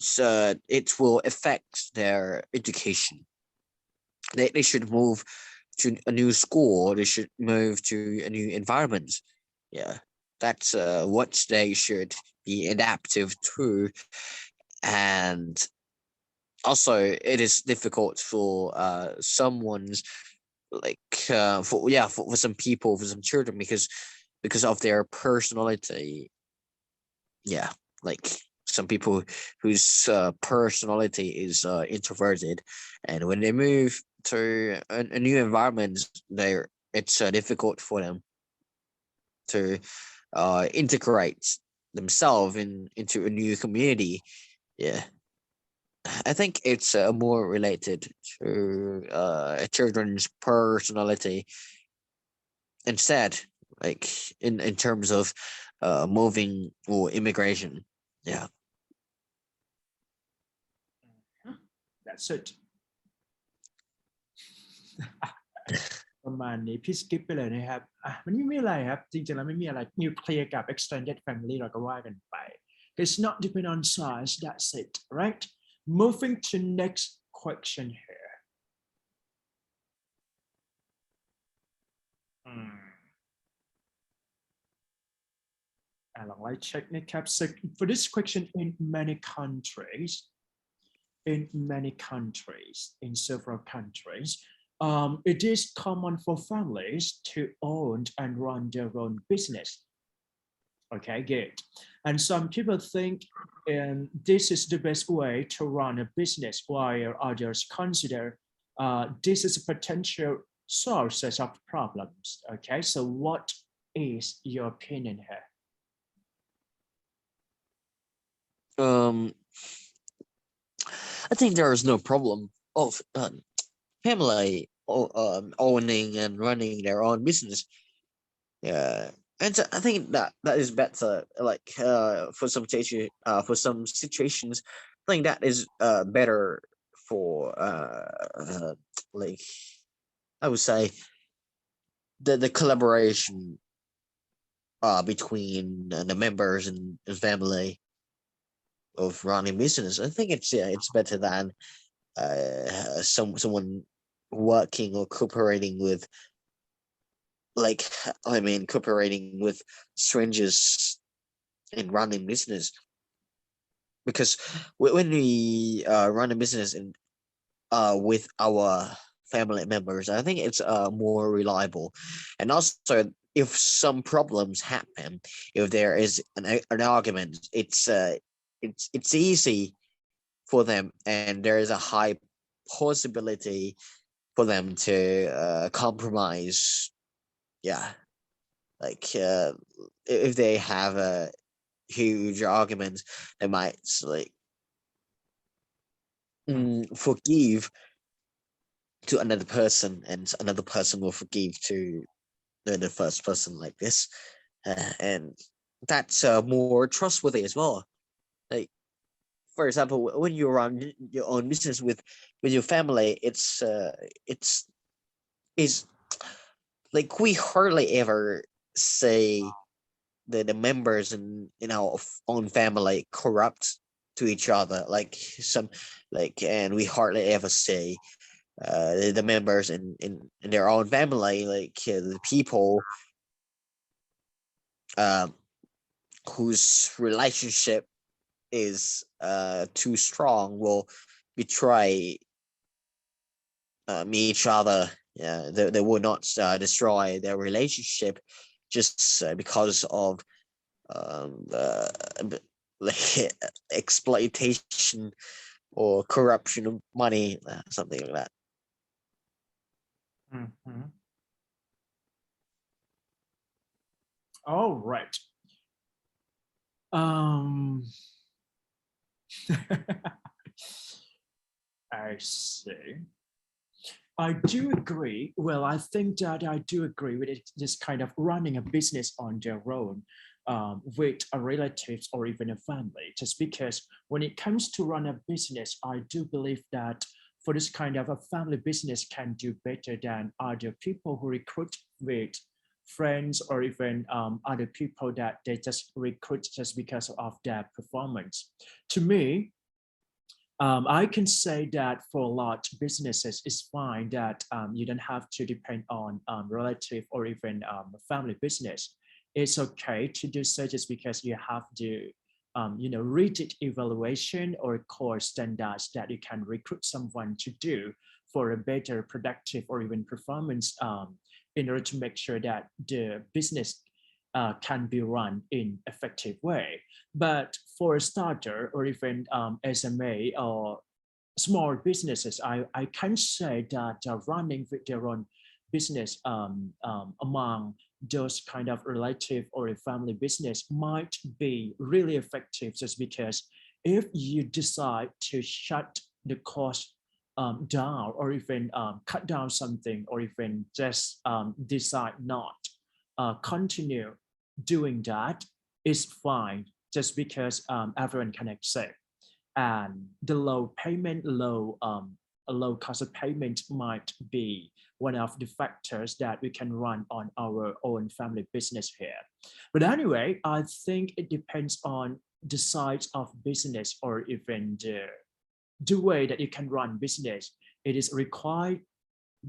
so it will affect their education. They should move to a new school, or they should move to a new environment. Yeah, that's what they should be adaptive to. And also, it is difficult for someone's like for some people, for some children, because of their personality. Yeah, like some people whose personality is introverted, and when they move to a new environment, it's difficult for them to integrate themselves into a new community. Yeah, I think it's more related to children's personality instead, like in terms of moving or immigration. Yeah. That's it ประมาณนี้พี่สกิปไปเลยนะครับมันไม่มีอะไรครับจริงๆแล้วไม่มีอะไรนิวเคลียร์กับ extended family เราก็ว่ากันไป it's not depend on size that's it right moving to next question here ลองไล่เช็คนะครับ so for this question in many countries in several countries it is common for families to own and run their own business. Okay, good. And some people think this is the best way to run a business, while others consider this is a potential sources of problems. Okay, so what is your opinion here? I think there is no problem of family owning and running their own business. Yeah, and I think that is better. Like for some situations, I think that is better for like I would say the collaboration between the members and family of running business. I think it's better than someone working or cooperating with cooperating with strangers in running business, because when we run a business with our family members, I think it's more reliable. And also, if some problems happen, if there is an argument, it's easy for them, and there is a high possibility for them to compromise. Yeah, like if they have a huge argument, they might like forgive to another person, and another person will forgive to the first person, like this, and that's more trustworthy as well. Like, for example, when you run your own business with your family, it's like we hardly ever say the members in our own family corrupt to each other, like and we hardly ever say the members in their own family, like the people whose relationship is too strong will betray each other. Yeah, they will not destroy their relationship just because of exploitation or corruption of money, something like that. All right. I see. I do agree. Well, I think that I do agree with it, this kind of running a business on their own with a relatives or even a family, just because when it comes to run a business, I do believe that for this kind of a family business can do better than other people who recruit with friends or even other people that they just recruit just because of their performance. To me, I can say that for large businesses, it's fine that you don't have to depend on relative or even family business. It's okay to do so just because you have the rigid evaluation or core standards that you can recruit someone to do for a better productive or even performance in order to make sure that the business can be run in effective way. But for a starter or even SMA or small businesses, I can say that running with their own business among those kind of relative or a family business might be really effective, just because if you decide to shut the cost down, or even cut down something, or even just decide not continue doing that, is fine, just because everyone can accept. And the low payment, a low cost of payment might be one of the factors that we can run on our own family business here. But anyway, I think it depends on the size of business, or even the way that you can run business. It is required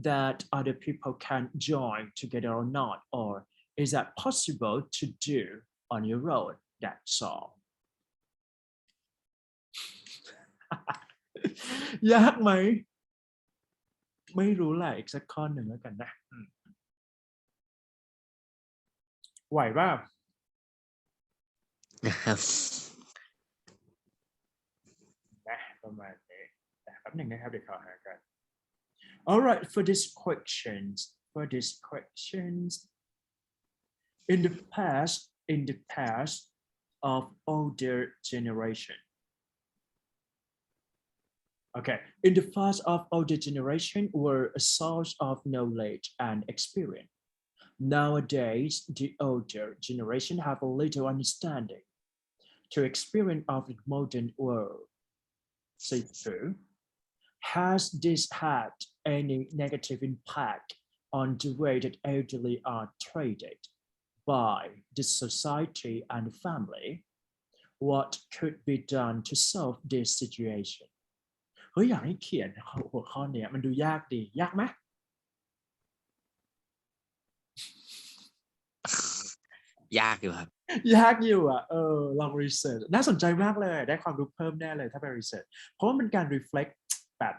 that other people can join together or not, or is that possible to do on your own? That's all. ยากไหมไม่รู้แหละอีกสักข้อหนึ่งแล้วกันนะไหวป่ะนะประมาณนี้แป๊บหนึ่งนะครับเดี๋ยวขอหากัน All right, for these questions in the past of older generation. Okay, in the past of older generation were a source of knowledge and experience. Nowadays, the older generation have a little understanding to experience of the modern world. Say true. Has this had any negative impact on the way that elderly are treated by the society and family? What could be done to solve this situation? เฮ้ยอยากให้เขียนหัวข้อเนี้ยมันดูยากดียากไหมยากอยู่ครับยากอยู่อ่ะลอง research น่าสนใจมากเลยได้ความรู้เพิ่มแน่เลยถ้าไป research เพราะว่ามันการ reflect แบบ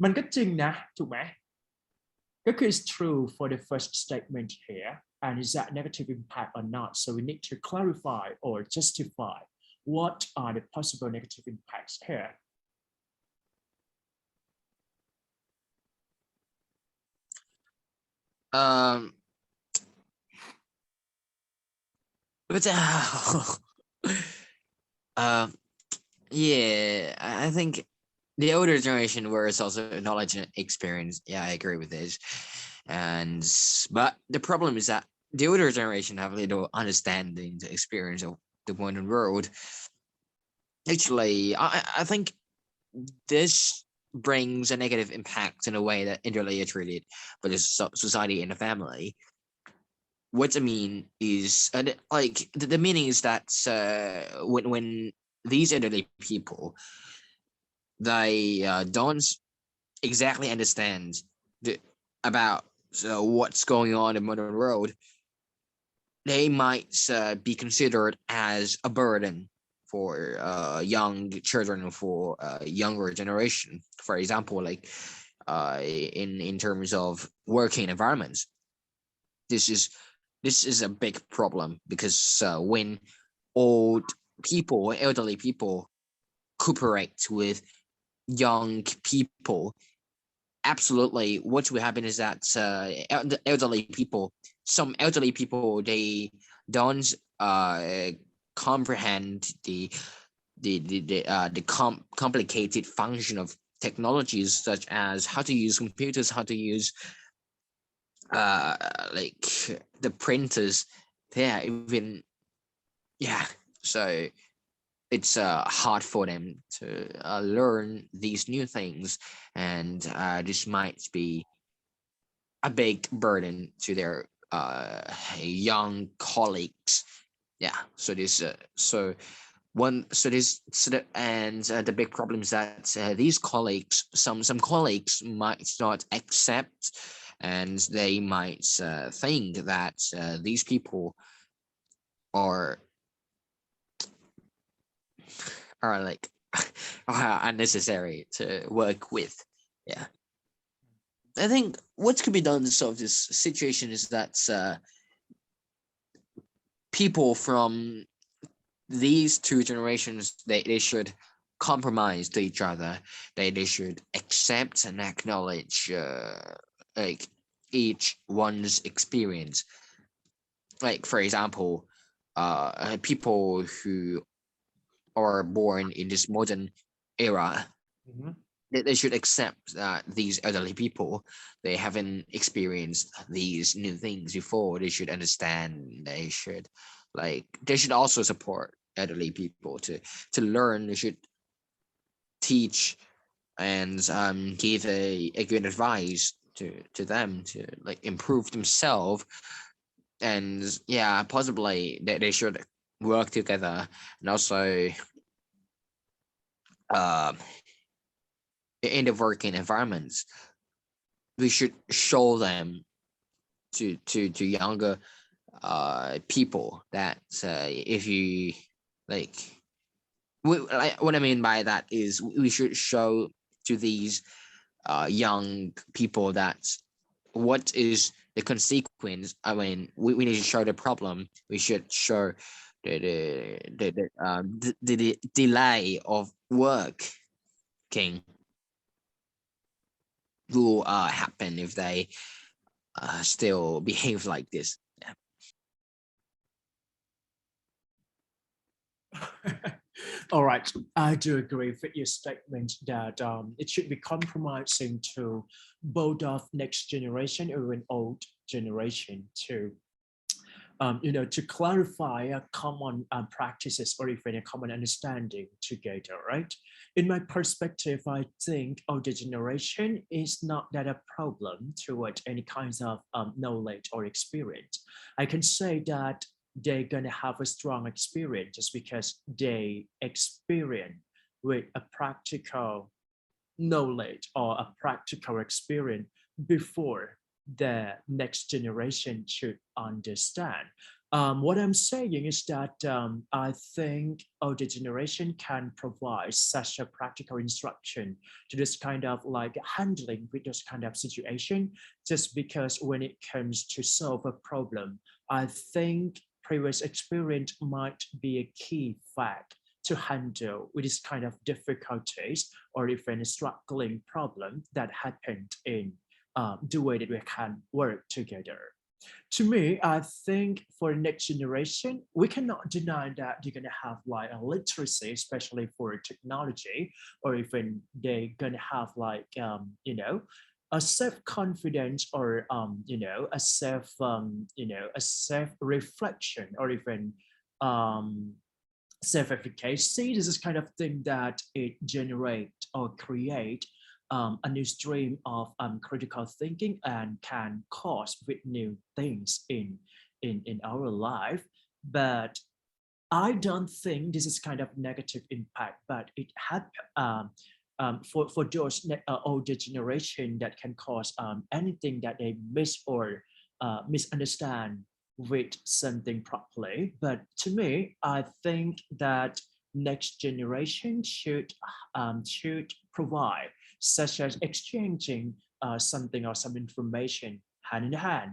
มันก็จริงนะถูกไหมก็คือ it's true for the first statement here, and is that negative impact or not, so we need to clarify or justify what are the possible negative impacts here. But yeah, I think the older generation where it's also knowledge and experience. Yeah, I agree with this. But the problem is that the older generation have little understanding, the experience of the modern world. Actually, I think this brings a negative impact in a way that elderly are treated by the society and the family. What I mean is, like the meaning is that when these elderly people, they don't exactly understand about what's going on in the modern world, they might be considered as a burden for young children, for younger generation. For example, like in terms of working environments, this is a big problem, because when old people, elderly people cooperate with young people, absolutely what will happen is that some elderly people, they don't comprehend the complicated function of technologies, such as how to use computers, how to use like the printers. Even so it's hard for them to learn these new things, and this might be a big burden to their young colleagues. The big problem is that these colleagues, some colleagues might not accept, and they might think that these people are like unnecessary to work with. I think what could be done to solve this situation is that people from these two generations, they should compromise to each other. They should accept and acknowledge like each one's experience. Like, for example, people who are born in this modern era, Mhm. they should accept that these elderly people, they haven't experienced these new things before. They should understand. They should also support elderly people to learn. They should teach and give a good advice to them to like improve themselves. And yeah, possibly they should work together. And also in the working environments, we should show them to younger people that if you like, what I mean by that is we should show to these young people that what is the consequence. I mean, we need to show the problem. We should show the delay of working will happen if they still behave like this. All right, I do agree with your statement that it should be compromising to both of next generation or an old generation to to clarify a common practices or even a common understanding together, right? In my perspective, I think older generation is not that a problem toward any kinds of knowledge or experience. I can say that they're gonna have a strong experience just because they experience with a practical knowledge or a practical experience before the next generation should understand. What I'm saying is that I think older generation can provide such a practical instruction to this kind of like handling with this kind of situation, just because when it comes to solve a problem, I think previous experience might be a key fact to handle with this kind of difficulties or even a struggling problem that happened in the way that we can work together. To me, I think for the next generation, we cannot deny that they're gonna have like a literacy, especially for technology, or even they're gonna have like a self-confidence or a self-reflection or even self-efficacy. This is kind of thing that it generate or create a new stream of critical thinking and can cause with new things in our life. But I don't think this is kind of negative impact, but it had for those older generation that can cause anything that they miss or misunderstand with something properly. But to me, I think that next generation should provide, such as exchanging something or some information hand in hand.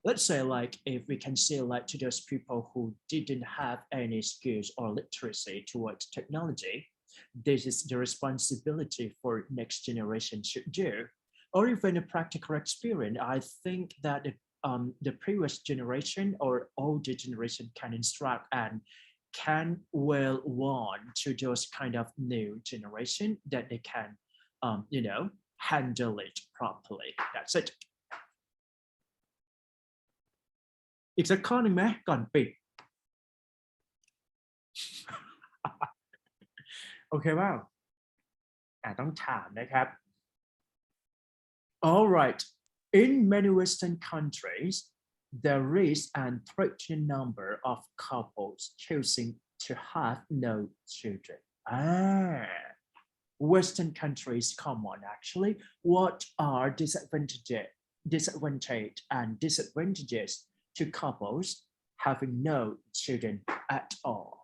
Let's say like if we can say like to those people who didn't have any skills or literacy towards technology, this is the responsibility for next generation should do. Or even a practical experience, I think that the previous generation or older generation can instruct and can well warn to those kind of new generation that they can handle it properly. That's it. อีกสักข้อหนึ่งไหมก่อนปิด โอเคว่าต้องถามนะครับ All right. In many Western countries, there is an threatening number of couples choosing to have no children. Western countries, come on, actually. What are disadvantage and disadvantages to couples having no children at all?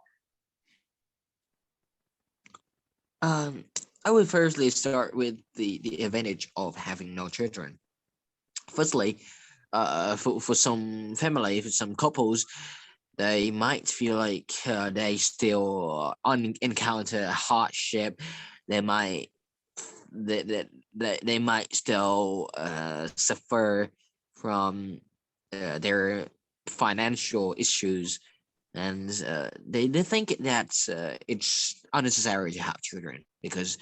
I would firstly start with the advantage of having no children. Firstly, for some family, for some couples, they might feel like they still encounter hardship. They might they might still suffer from their financial issues, and they think that it's unnecessary to have children because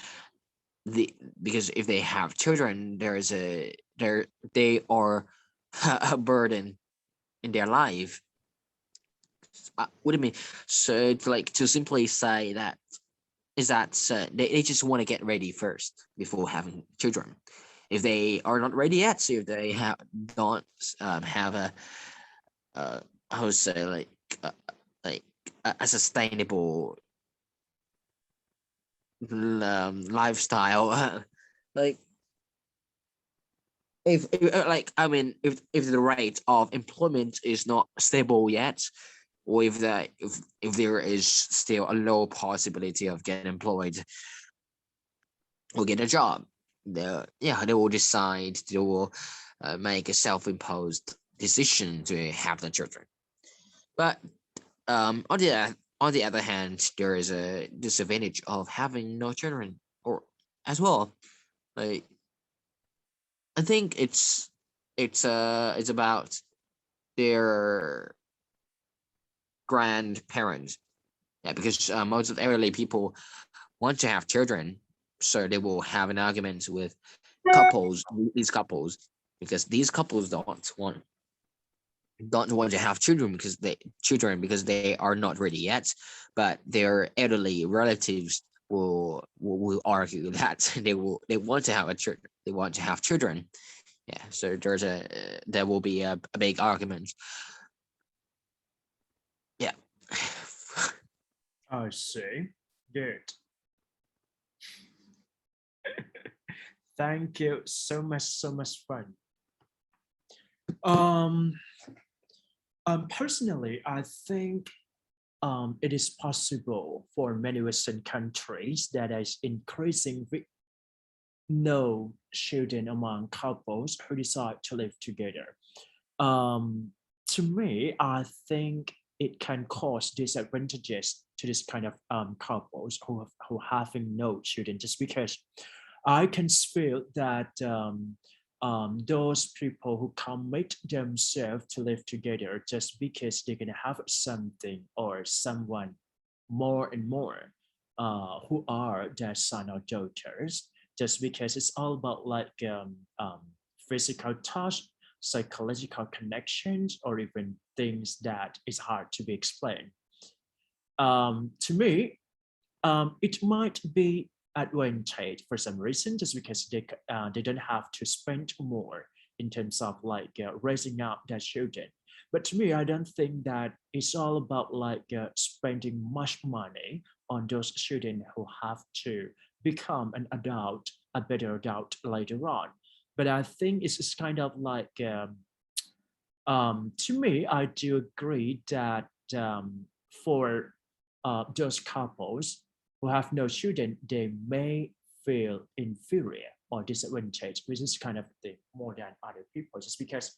if they have children, they are a burden in their life. What do you mean? So it's like to simply say that is that they just want to get ready first before having children. If they are not ready yet, so if they don't have a I would say like a sustainable lifestyle, like if the rate of employment is not stable yet, or if there is still a low possibility of getting employed or get a job, they will decide, they will make a self-imposed decision to have the children. But on the other hand, there is a disadvantage of having no children, or as well. Like, I think it's about their grandparents. Yeah, because most of the elderly people want to have children, so they will have an argument with these couples, because these couples don't want to have children because they are not ready yet, but their elderly relatives will argue that they want to have they want to have children. Yeah, so there will be a big argument. Yeah. I see. Good. Thank you so much fun. Personally, I think it is possible for many Western countries that is increasing no children among couples who decide to live together. To me, I think it can cause disadvantages to this kind of couples who having no children, just because I can feel that those people who commit themselves to live together just because they're gonna have something or someone more and more who are their son or daughters, just because it's all about like physical touch, psychological connections, or even things that is hard to be explained. To me, it might be advantage for some reason, just because they don't have to spend more in terms of like raising up their children. But to me, I don't think that it's all about like spending much money on those children who have to become an adult, a better adult later on. But I think it's kind of like to me, I do agree that for those couples who have no children, they may feel inferior or disadvantaged with this kind of thing more than other people, just because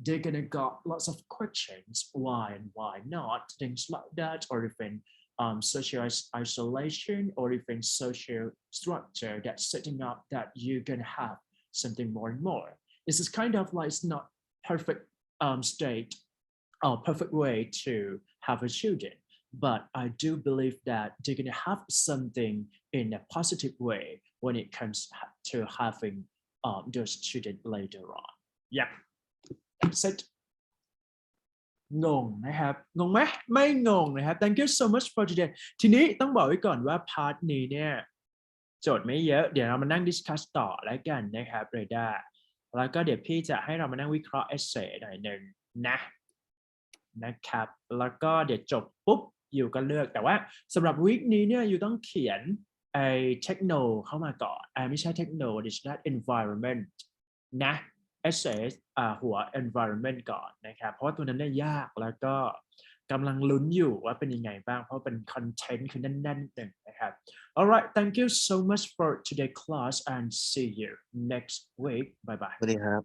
they're gonna got lots of questions, why and why not, things like that, or even social isolation, or even social structure that's setting up that you're gonna have something more and more. This is kind of like it's not perfect state or perfect way to have a children, but I do believe that they're gonna have something in a positive way when it comes to having those children later on. Yeah, that's it. งงนะครับงงไหมไม่งงนะครับ thank you so much for today ทีนี้ต้องบอกไว้ก่อนว่าพาร์ทนี้เนี่ยโจทย์ไม่เยอะเดี๋ยวเรามานั่งดิสคัสต่อแล้วกันนะครับเรด้าแล้วก็เดี๋ยวพี่จะให้เรามานั่งวิเคราะห์เอเซ่หน่อยหนึ่งนะครับแล้วก็เดี๋ยวจบปุ๊บอยู่ก็เลือกแต่ว่าสำหรับวีคนี้เนี่ยอยู่ต้องเขียนไอ้เทคโนเข้ามาก่อนไม่ใช่เทคโน digital environment นะessays หัว environment ก่อนนะครับเพราะว่าตัวนั้นเนี่ยยากแล้วก็กำลังลุ้นอยู่ว่าเป็นยังไงบ้างเพราะเป็นคอนเทนต์คือแน่นๆหนึ่งนะครับ alright thank you so much for today's class and see you next week bye bye สวัสดีครับ